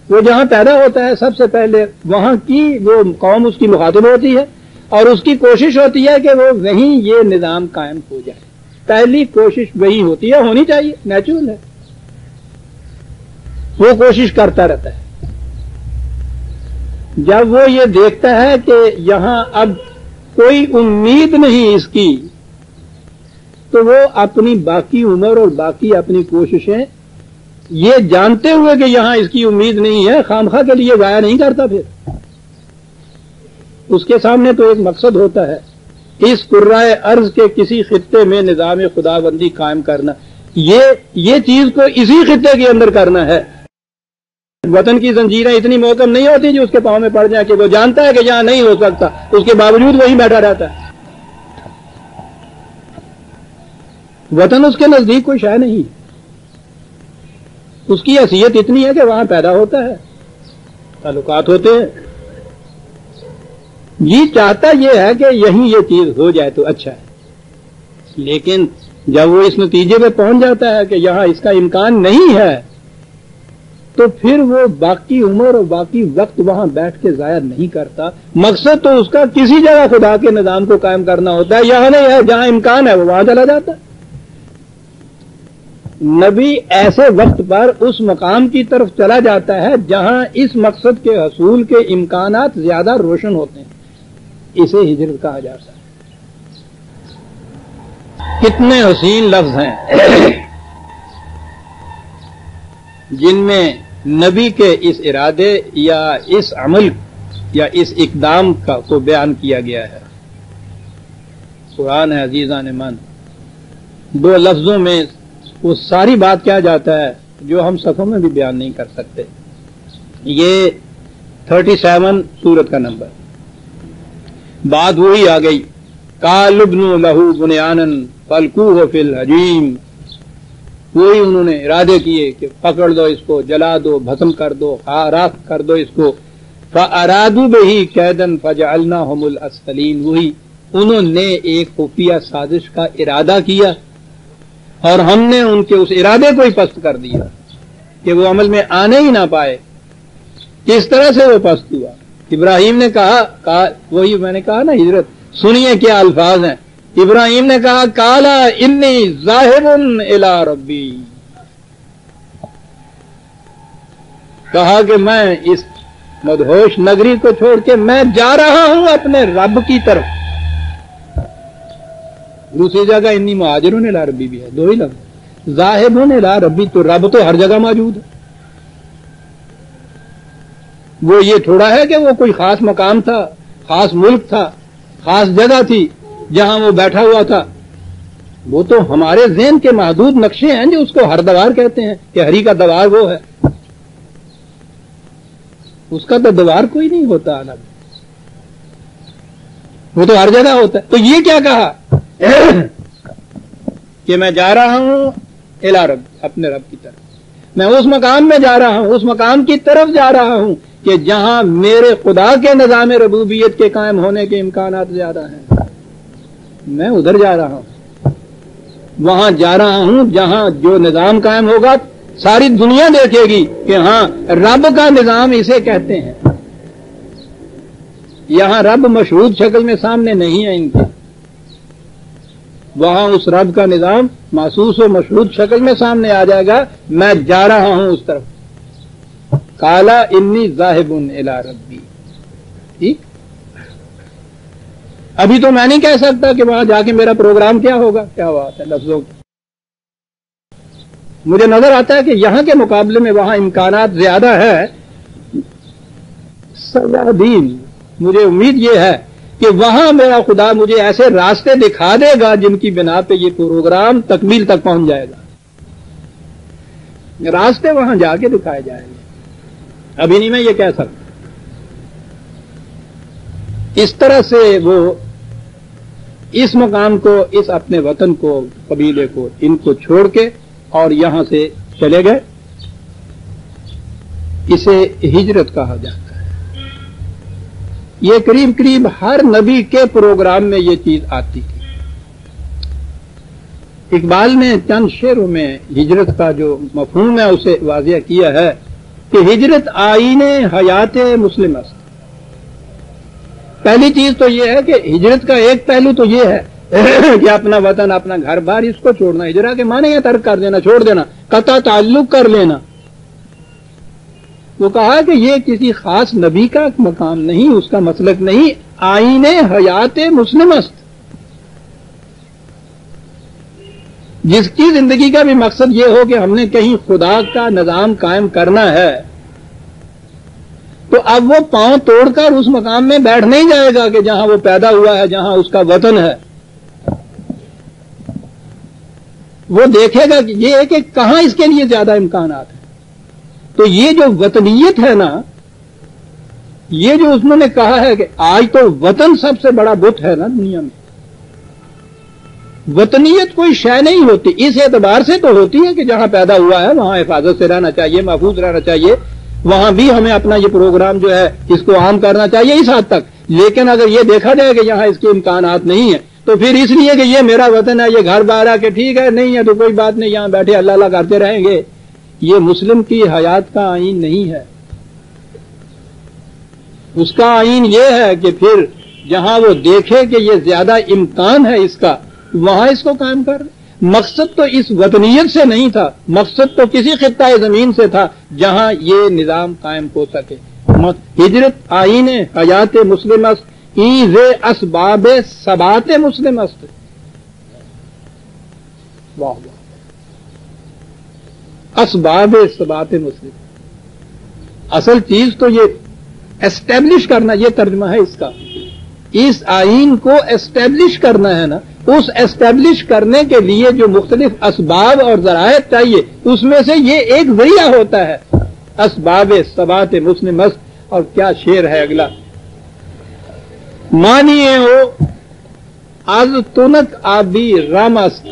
وہ جہاں پیدا ہوتا ہے سب سے پہلے وہاں کی وہ قوم اس کی مخاطب ہوتی ہے، اور اس کی کوشش ہوتی ہے کہ وہ وہیں یہ نظام قائم ہو جائے، پہلی کوشش وہی ہوتی ہے، ہونی چاہیے، نیچرل ہے، وہ کوشش کرتا رہتا ہے۔ جب وہ یہ دیکھتا ہے کہ یہاں اب کوئی امید نہیں اس کی، تو وہ اپنی باقی عمر اور باقی اپنی کوششیں یہ جانتے ہوئے کہ یہاں اس کی امید نہیں ہے خامخواہ کے لیے ضائع نہیں کرتا، پھر اس کے سامنے تو ایک مقصد ہوتا ہے، اس قرائے ارض کے کسی خطے میں نظام خدا بندی قائم کرنا، یہ چیز کو اسی خطے کے اندر کرنا ہے۔ وطن کی زنجیریں اتنی محکم نہیں ہوتی جو اس کے پاؤں میں پڑ جائیں کہ وہ جانتا ہے کہ یہاں نہیں ہو سکتا، اس کے باوجود وہیں بیٹھا رہتا ہے۔ وطن اس کے نزدیک کوئی شے نہیں، اس کی حیثیت اتنی ہے کہ وہاں پیدا ہوتا ہے، تعلقات ہوتے ہیں، یہ چاہتا یہ ہے کہ یہیں یہ چیز ہو جائے تو اچھا ہے، لیکن جب وہ اس نتیجے پہ پہنچ جاتا ہے کہ یہاں اس کا امکان نہیں ہے، تو پھر وہ باقی عمر اور باقی وقت وہاں بیٹھ کے ضائع نہیں کرتا۔ مقصد تو اس کا کسی جگہ خدا کے نظام کو قائم کرنا ہوتا ہے، یہاں نہیں ہے، جہاں امکان ہے وہ وہاں چلا جاتا ہے۔ نبی ایسے وقت پر اس مقام کی طرف چلا جاتا ہے جہاں اس مقصد کے حصول کے امکانات زیادہ روشن ہوتے ہیں، اسے ہجرت کہا جاتا ہے۔ کتنے حسین لفظ ہیں جن میں نبی کے اس ارادے یا اس عمل یا اس اقدام کو بیان کیا گیا ہے۔ قرآن ہے عزیزان من، دو لفظوں میں وہ ساری بات کیا جاتا ہے جو ہم صفوں میں بھی بیان نہیں کر سکتے۔ یہ 37 سورت کا نمبر، بات وہی آ گئی، قال ابنوا لہ بنیانا فالقوہ فی الحجیم، وہی انہوں نے ارادے کیے کہ پکڑ دو اس کو، جلا دو، بھسم کر دو، راکھ کر دو اس کو، فارادوا بہ کیدا فجعلناہم الاسفلین، وہی انہوں نے ایک خفیہ سازش کا ارادہ کیا اور ہم نے ان کے اس ارادے کو ہی پست کر دیا کہ وہ عمل میں آنے ہی نہ پائے۔ کس طرح سے وہ پست ہوا؟ ابراہیم نے کہا وہی میں نے کہا نا ہجرت، سنیے کیا الفاظ ہیں۔ ابراہیم نے کہا قالا انی ذاہب الی ربی، کہا کہ میں اس مدہوش نگری کو چھوڑ کے میں جا رہا ہوں اپنے رب کی طرف۔ دوسری جگہ انی مہاجرون الی ربی بھی ہے، دو ہی لفظ، ذاہبون الی ربی، تو رب تو ہر جگہ موجود ہے۔ وہ یہ تھوڑا ہے کہ وہ کوئی خاص مقام تھا، خاص ملک تھا، خاص جگہ تھی جہاں وہ بیٹھا ہوا تھا، وہ تو ہمارے ذہن کے محدود نقشے ہیں جو اس کو ہر دوار کہتے ہیں کہ ہری کا دوار وہ ہے، اس کا تو دوار کوئی نہیں ہوتا الگ، وہ تو ہر جگہ ہوتا ہے۔ تو یہ کیا کہا کہ میں جا رہا ہوں الی رب، اپنے رب کی طرف، میں اس مقام میں جا رہا ہوں، اس مقام کی طرف جا رہا ہوں کہ جہاں میرے خدا کے نظام ربوبیت کے قائم ہونے کے امکانات زیادہ ہیں، میں ادھر جا رہا ہوں، وہاں جا رہا ہوں جہاں جو نظام قائم ہوگا ساری دنیا دیکھے گی کہ ہاں رب کا نظام اسے کہتے ہیں۔ یہاں رب مشہود شکل میں سامنے نہیں ہے ان کے، وہاں اس رب کا نظام محسوس و مشہود شکل میں سامنے آ جائے گا۔ میں جا رہا ہوں اس طرف۔ قالا انی ذاہب الی ربی، ٹھیک؟ ابھی تو میں نہیں کہہ سکتا کہ وہاں جا کے میرا پروگرام کیا ہوگا، کیا بات ہے لفظوں کی۔ مجھے نظر آتا ہے کہ یہاں کے مقابلے میں وہاں امکانات زیادہ ہے۔ سیادین، مجھے امید یہ ہے کہ وہاں میرا خدا مجھے ایسے راستے دکھا دے گا جن کی بنا پہ یہ پروگرام تکمیل تک پہنچ جائے گا۔ راستے وہاں جا کے دکھائے جائیں گے، ابھی نہیں میں یہ کہہ سکتا۔ اس طرح سے وہ اس مقام کو، اس اپنے وطن کو، قبیلے کو، ان کو چھوڑ کے اور یہاں سے چلے گئے۔ اسے ہجرت کہا جاتا ہے۔ یہ قریب قریب ہر نبی کے پروگرام میں یہ چیز آتی تھی۔ اقبال نے چند شعروں میں ہجرت کا جو مفہوم ہے اسے واضح کیا ہے کہ ہجرت آئین حیات مسلم است۔ پہلی چیز تو یہ ہے کہ ہجرت کا ایک پہلو تو یہ ہے کہ اپنا وطن، اپنا گھر بار اس کو چھوڑنا۔ ہجرت کے معنی ہے ترک کر دینا، چھوڑ دینا، قطع تعلق کر لینا۔ وہ کہا کہ یہ کسی خاص نبی کا مقام نہیں، اس کا مسلک نہیں، آئین حیات مسلم است۔ جس کی زندگی کا بھی مقصد یہ ہو کہ ہم نے کہیں خدا کا نظام قائم کرنا ہے، تو اب وہ پاؤں توڑ کر اس مقام میں بیٹھ نہیں جائے گا کہ جہاں وہ پیدا ہوا ہے، جہاں اس کا وطن ہے۔ وہ دیکھے گا کہ یہ ہے کہ کہاں اس کے لیے زیادہ امکانات ہیں۔ تو یہ جو وطنیت ہے نا، یہ جو اس نے کہا ہے کہ آج تو وطن سب سے بڑا بت ہے نا دنیا میں۔ وطنیت کوئی شے نہیں ہوتی، اس اعتبار سے تو ہوتی ہے کہ جہاں پیدا ہوا ہے وہاں حفاظت سے رہنا چاہیے، محفوظ رہنا چاہیے، وہاں بھی ہمیں اپنا یہ پروگرام جو ہے اس کو عام کرنا چاہیے اس حد تک۔ لیکن اگر یہ دیکھا جائے کہ یہاں اس کے امکانات نہیں ہیں تو پھر اس لیے کہ یہ میرا وطن ہے، یہ گھر بار ہے کہ ٹھیک ہے نہیں ہے تو کوئی بات نہیں، یہاں بیٹھے اللہ اللہ کرتے رہیں گے، یہ مسلم کی حیات کا آئین نہیں ہے۔ اس کا آئین یہ ہے کہ پھر جہاں وہ دیکھے کہ یہ زیادہ امکان ہے اس کا، وہاں اس کو قائم کر۔ مقصد تو اس وطنیت سے نہیں تھا، مقصد تو کسی خطہ زمین سے تھا جہاں یہ نظام قائم ہو سکے۔ ہجرت آئین حیات مسلم است، ایز اسباب ثبات مسلم است۔ واہ واہ، اسباب ثبات مسلم، اصل چیز تو یہ اسٹیبلش کرنا، یہ ترجمہ ہے اس کا۔ اس آئین کو اسٹیبلش کرنا ہے نا، اس اسٹیبلش کرنے کے لیے جو مختلف اسباب اور ذرائع چاہیے اس میں سے یہ ایک ذریعہ ہوتا ہے، اسباب ثبات مسلم است۔ اور کیا شعر ہے اگلا، مانیے ہو از تنک آبی رام است۔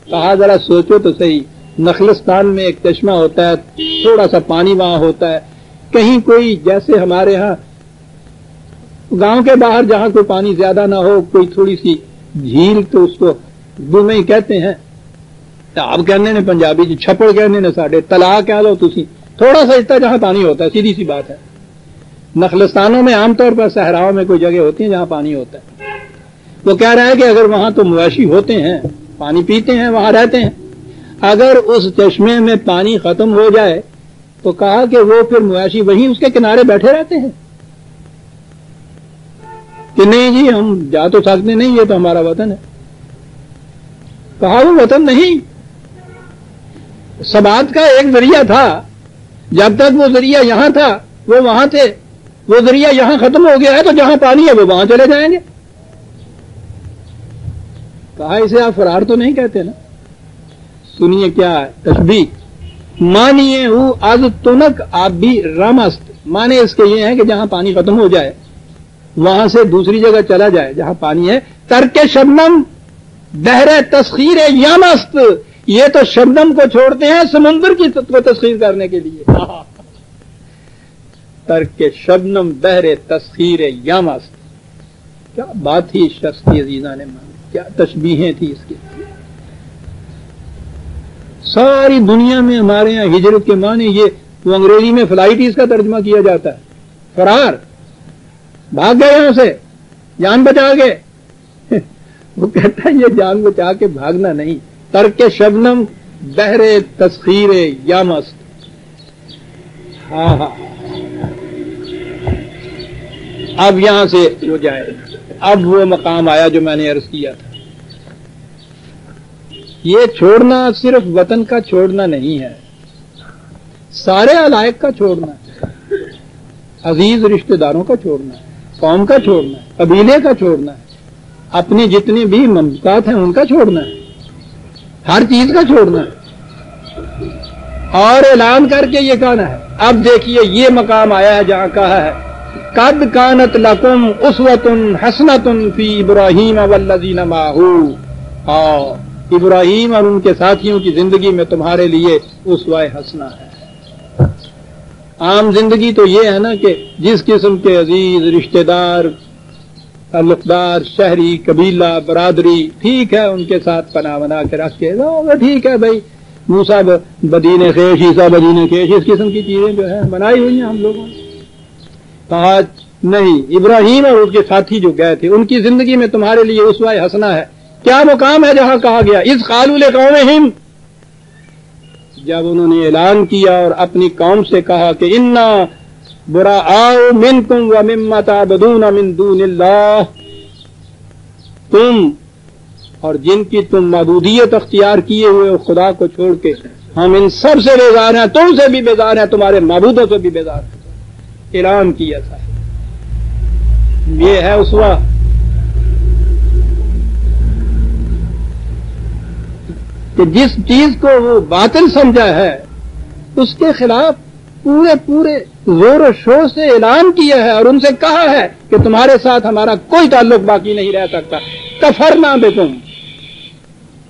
کہا ذرا سوچو تو صحیح، نخلستان میں ایک چشمہ ہوتا ہے، تھوڑا سا پانی وہاں ہوتا ہے، کہیں کوئی جیسے ہمارے ہاں گاؤں کے باہر جہاں کوئی پانی زیادہ نہ ہو، کوئی تھوڑی سی جھیل، تو اس کو اردو میں ہی کہتے ہیں، آپ کہنے نے پنجابی جی چھپڑ کہنے نے ساڈے، تلا کہہ لو تسی، تھوڑا سا حصہ جہاں پانی ہوتا ہے، سیدھی سی بات ہے۔ نخلستانوں میں عام طور پر صحراؤں میں کوئی جگہ ہوتی ہیں جہاں پانی ہوتا ہے۔ وہ کہہ رہا ہے کہ اگر وہاں تو مویشی ہوتے ہیں، پانی پیتے ہیں، وہاں رہتے ہیں، اگر اس چشمے میں پانی ختم ہو جائے تو کہا کہ وہ پھر مویشی وہیں اس کے کنارے بیٹھے رہتے ہیں کہ نہیں جی ہم جا تو سکتے نہیں، یہ تو ہمارا وطن ہے۔ کہا وہ وطن نہیں، ثبات کا ایک ذریعہ تھا، جب تک وہ ذریعہ یہاں تھا وہ وہاں تھے، وہ ذریعہ یہاں ختم ہو گیا ہے تو جہاں پانی ہے وہ وہاں چلے جائیں گے۔ کہا اسے آپ فرار تو نہیں کہتے نا، سنیے کیا ہے تشبیہ، مانیے ہو از تنک آبی رمست، مانے اس کے یہ ہے کہ جہاں پانی ختم ہو جائے وہاں سے دوسری جگہ چلا جائے جہاں پانی ہے، ترک شبنم بحر تسخیر یامست، یہ تو شبنم کو چھوڑتے ہیں سمندر کی کو تسخیر کرنے کے لیے. ترک شبنم بحر تسخیر یا مست. کیا بات تھی اس شخص کی عزیزان مان، کیا تشبیہیں تھی اس کی. ساری دنیا میں ہمارے یہاں ہجرت کے معنی یہ، وہ انگریزی میں فلائٹ اس کا ترجمہ کیا جاتا ہے، فرار، بھاگ گئے یہاں سے، جان بچا گئے. وہ کہتا ہے یہ جان بچا کے بھاگنا نہیں، ترک شبنم بحر تسخیر یا مست. ہاں ہاں، اب یہاں سے وہ جائے. اب وہ مقام آیا جو میں نے عرض کیا تھا. یہ چھوڑنا صرف وطن کا چھوڑنا نہیں ہے، سارے علائق کا چھوڑنا ہے، عزیز رشتہ داروں کا چھوڑنا ہے، قوم کا چھوڑنا ہے، قبیلے کا چھوڑنا ہے، اپنی جتنی بھی مملکات ہیں ان کا چھوڑنا ہے، ہر چیز کا چھوڑنا ہے اور اعلان کر کے یہ کہنا ہے. اب دیکھیے یہ مقام آیا ہے جہاں کہا ہے قد کانت لکم اسوۃ حسنۃ فی ابراہیم والذین معہ. ابراہیم اور ان کے ساتھیوں کی زندگی میں تمہارے لیے اسوہ حسنہ ہے. عام زندگی تو یہ ہے نا کہ جس قسم کے عزیز رشتہ دار، تعلقدار، شہری، قبیلہ، برادری، ٹھیک ہے ان کے ساتھ پناہ بنا کے رکھ کے ٹھیک ہے بھائی، موسیٰ بدین خیش، عیسیٰ بدین خیش، اس قسم کی چیزیں جو ہے بنائی ہوئی ہیں ہم لوگوں نے. کہا نہیں، ابراہیم اور اس کے ساتھی جو گئے تھے ان کی زندگی میں تمہارے لیے اسوہ حسنہ ہے. کیا مقام ہے جہاں کہا گیا اذ قالوا لقومہم، جب انہوں نے اعلان کیا اور اپنی قوم سے کہا کہ انا براء منکم ومما تعبدون من دون اللہ، تم اور جن کی تم معبودیت اختیار کیے ہوئے خدا کو چھوڑ کے ہم ان سب سے بیزار ہیں، تم سے بھی بیزار ہیں، تمہارے معبودوں سے بھی بیزار ہیں. اعلان کیا تھا. یہ ہے اسوہ. کہ جس چیز کو وہ باطل سمجھا ہے اس کے خلاف پورے زور و شور سے اعلان کیا ہے اور ان سے کہا ہے کہ تمہارے ساتھ ہمارا کوئی تعلق باقی نہیں رہ سکتا. کفرنا بکم،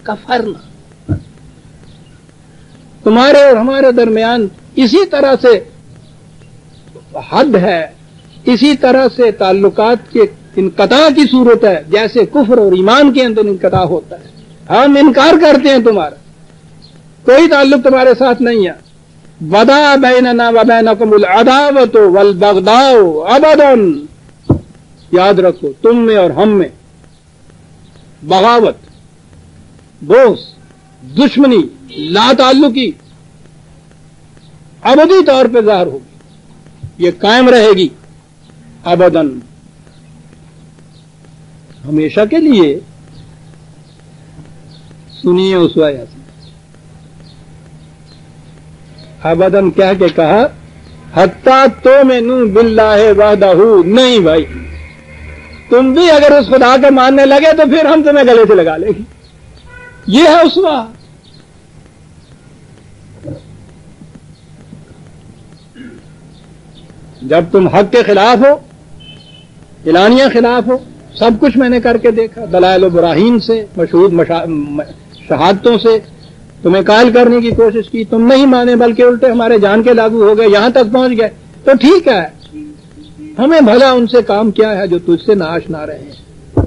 کفرنا، تمہارے اور ہمارے درمیان اسی طرح سے حد ہے، اسی طرح سے تعلقات کے انقطاع کی صورت ہے جیسے کفر اور ایمان کے اندر انقطاع ہوتا ہے. ہم انکار کرتے ہیں، تمہارا کوئی تعلق تمہارے ساتھ نہیں ہے. وَدَا بَيْنَنَا وَبَيْنَكُمُ الْعَدَاوَةُ وَالْبَغْضَاءُ أَبَدًا. یاد رکھو تم میں اور ہم میں بغاوت، بغض، دشمنی، لا تعلقی ابدی طور پہ ظاہر ہوگی، یہ قائم رہے گی ابداً، ہمیشہ کے لیے. سنیے اسوہ حسنہ. ابداً کہہ کے کہا حتیٰ تؤمنوا باللہ وحدہ. نہیں بھائی، تم بھی اگر اس خدا کے ماننے لگے تو پھر ہم تمہیں گلے سے لگا لیں گے. یہ ہے اسوہ. جب تم حق کے خلاف ہو، اعلانیہ خلاف ہو، سب کچھ میں نے کر کے دیکھا، دلائل و براہین سے، مشہود شہادتوں سے تمہیں قائل کرنے کی کوشش کی، تم نہیں مانے بلکہ الٹے ہمارے جان کے لاگو ہو گئے، یہاں تک پہنچ گئے، تو ٹھیک ہے، ہمیں بھلا ان سے کام کیا ہے جو تجھ سے ناآشنا رہے ہیں.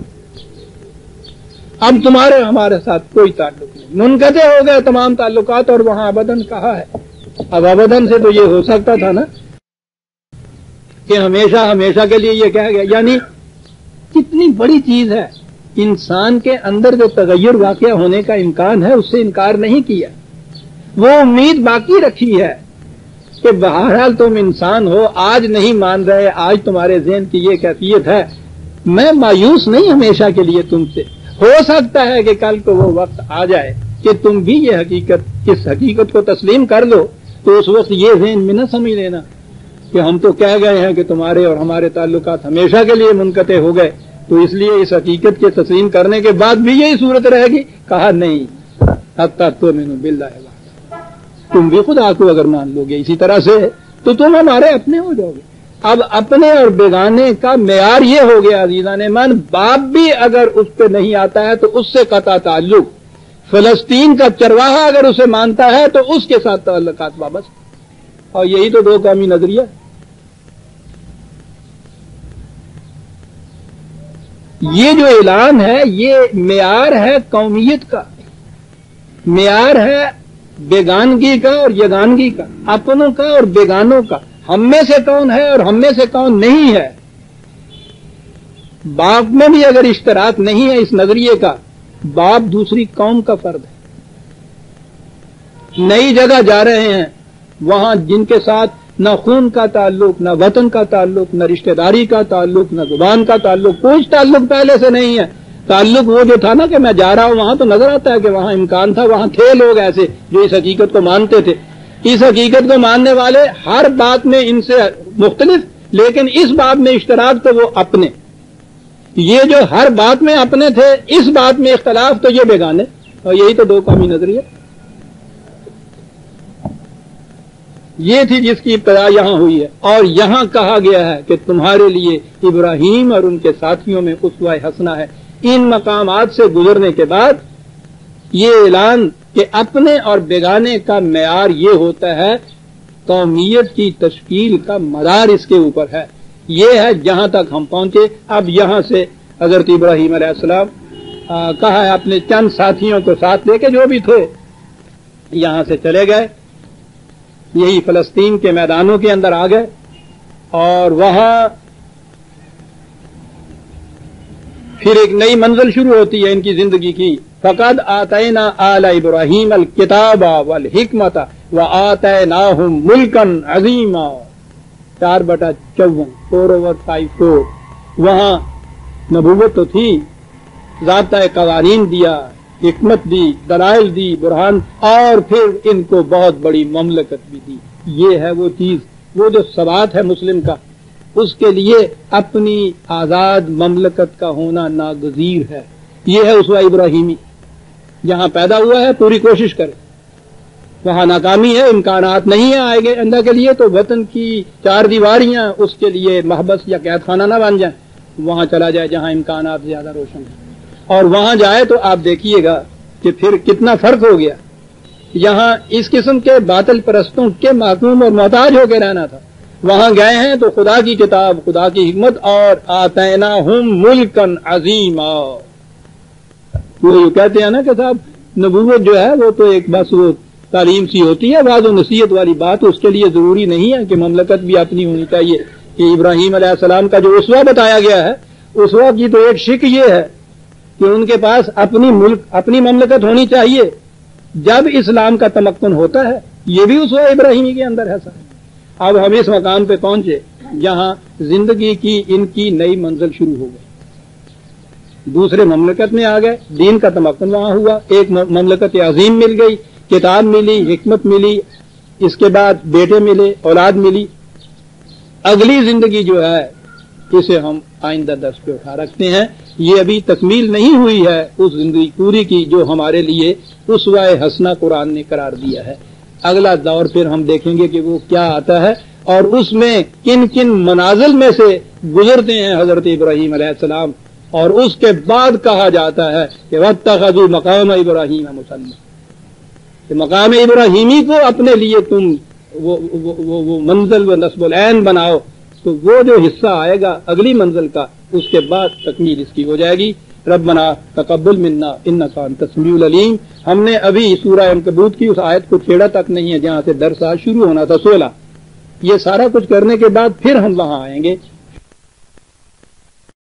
اب تمہارے ہمارے ساتھ کوئی تعلق نہیں، منقطع ہو گئے تمام تعلقات. اور وہاں ابداً کہا ہے. اب ابداً سے تو یہ ہو سکتا تھا نا کہ ہمیشہ ہمیشہ کے لیے یہ کہا گیا، یعنی کتنی بڑی چیز ہے. انسان کے اندر جو تغیر واقع ہونے کا امکان ہے اس سے انکار نہیں کیا، وہ امید باقی رکھی ہے کہ بہرحال تم انسان ہو، آج نہیں مان رہے، آج تمہارے ذہن کی یہ کیفیت ہے، میں مایوس نہیں ہمیشہ کے لیے تم سے. ہو سکتا ہے کہ کل کو وہ وقت آ جائے کہ تم بھی یہ حقیقت، اس حقیقت کو تسلیم کر لو، تو اس وقت یہ ذہن میں نہ سمجھ لینا کہ ہم تو کہہ گئے ہیں کہ تمہارے اور ہمارے تعلقات ہمیشہ کے لیے منقطع ہو گئے، تو اس لیے اس حقیقت کے تسلیم کرنے کے بعد بھی یہی صورت رہے گی. کہا نہیں، حتیٰ تؤمنوا باللہ وحدہ، تم بھی خدا کو اگر مان لو گے اسی طرح سے تو تم ہمارے اپنے ہو جاؤ گے. اب اپنے اور بیگانے کا معیار یہ ہو گیا عزیزان من، باپ بھی اگر اس پہ نہیں آتا ہے تو اس سے قطع تعلق، فلسطین کا چرواہا اگر اسے مانتا ہے تو اس کے ساتھ تعلقات وابستہ، اور یہی تو دو قومی نظریہ۔ یہ جو اعلان ہے یہ معیار ہے قومیت کا، معیار ہے بیگانگی کا اور یگانگی کا، اپنوں کا اور بیگانوں کا، ہم میں سے کون ہے اور ہم میں سے کون نہیں ہے۔ باپ میں بھی اگر اشتراک نہیں ہے اس نظریے کا، باپ دوسری قوم کا فرد ہے۔ نئی جگہ جا رہے ہیں، وہاں جن کے ساتھ نہ خون کا تعلق، نہ وطن کا تعلق، نہ رشتہ داری کا تعلق، نہ زبان کا تعلق، کچھ تعلق پہلے سے نہیں ہے۔ تعلق وہ جو تھا نا کہ میں جا رہا ہوں وہاں، تو نظر آتا ہے کہ وہاں امکان تھا، وہاں تھے لوگ ایسے جو اس حقیقت کو مانتے تھے۔ اس حقیقت کو ماننے والے ہر بات میں ان سے مختلف، لیکن اس بات میں اشتراک تو وہ اپنے۔ یہ جو ہر بات میں اپنے تھے، اس بات میں اختلاف تو یہ بیگانے، اور یہی تو دو قومی نظریہ۔ یہ تھی جس کی ابتدا یہاں ہوئی ہے، اور یہاں کہا گیا ہے کہ تمہارے لیے ابراہیم اور ان کے ساتھیوں میں اسوہ حسنہ ہے۔ ان مقامات سے گزرنے کے بعد یہ اعلان کہ اپنے اور بیگانے کا معیار یہ ہوتا ہے، قومیت کی تشکیل کا مدار اس کے اوپر ہے۔ یہ ہے جہاں تک ہم پہنچے۔ اب یہاں سے حضرت ابراہیم علیہ السلام کہا ہے اپنے چند ساتھیوں کو ساتھ لے کے، جو بھی تھے، یہاں سے چلے گئے، یہی فلسطین کے میدانوں کے اندر آ گئے، اور وہاں پھر ایک نئی منزل شروع ہوتی ہے ان کی زندگی کی۔ فقد آتینا آل ابراہیم الکتاب والحکمت وآتیناہم ملکا عظیما، 4/54 4/54۔ وہاں نبوت تو تھی، ضابطۂ قوانین دیا، حکمت دی، دلائل دی، برہان، اور پھر ان کو بہت بڑی مملکت بھی دی۔ یہ ہے وہ چیز، وہ جو ثبات ہے مسلم کا، اس کے لیے اپنی آزاد مملکت کا ہونا ناگزیر ہے۔ یہ ہے اسوہ ابراہیمی۔ جہاں پیدا ہوا ہے پوری کوشش کرے، وہاں ناکامی ہے، امکانات نہیں ہے آئے اندر کے لیے، تو وطن کی 4 دیواریاں اس کے لیے محبس یا قید خانہ نہ بن جائیں، وہاں چلا جائے جہاں امکانات زیادہ روشن ہیں، اور وہاں جائے تو آپ دیکھیے گا کہ پھر کتنا فرق ہو گیا۔ یہاں اس قسم کے باطل پرستوں کے محکوم اور محتاج ہو کے رہنا تھا، وہاں گئے ہیں تو خدا کی کتاب، خدا کی حکمت، اور آتیناہم ملکا عظیما۔ وہ کہتے ہیں نا کہ صاحب نبوت جو ہے وہ تو ایک بس وہ تعلیم سی ہوتی ہے، بعض و نصیحت والی بات، اس کے لیے ضروری نہیں ہے کہ مملکت بھی اپنی ہونی چاہیے۔ کہ ابراہیم علیہ السلام کا جو اسوہ بتایا گیا ہے، اسوہ کی تو ایک شک یہ ہے کہ ان کے پاس اپنی مملکت ہونی چاہیے جب اسلام کا تمکن ہوتا ہے۔ یہ بھی اسوہ ابراہیمی کے اندر ہے صاحب۔ اب ہم اس مقام پہ پہنچے جہاں زندگی کی ان کی نئی منزل شروع ہو گئی، دوسرے مملکت میں آ گئے، دین کا تمکن وہاں ہوا، ایک مملکت عظیم مل گئی، کتاب ملی، حکمت ملی، اس کے بعد بیٹے ملے، اولاد ملی۔ اگلی زندگی جو ہے اسے ہم آئندہ درس پہ اٹھا رکھتے ہیں۔ یہ ابھی تکمیل نہیں ہوئی ہے اس زندگی پوری کی جو ہمارے لیے اسوہ حسنہ قرآن نے قرار دیا ہے۔ اگلا دور پھر ہم دیکھیں گے کہ وہ کیا آتا ہے، اور اس میں کن کن منازل میں سے گزرتے ہیں حضرت ابراہیم علیہ السلام، اور اس کے بعد کہا جاتا ہے کہ واتخذوا مقام ابراہیم مصلی، کہ مقام ابراہیمی کو اپنے لیے تم وہ منزل و نصب العین بناؤ۔ تو وہ جو حصہ آئے گا اگلی منزل کا، اس کے بعد تکمیل اس کی ہو جائے گی۔ ربنا تقبل منا انک انت السمیع العلیم۔ ہم نے ابھی سورہ عنکبوت کی اس آیت کو چھیڑا تک نہیں ہے جہاں سے درس آج شروع ہونا تھا 16۔ یہ سارا کچھ کرنے کے بعد پھر ہم وہاں آئیں گے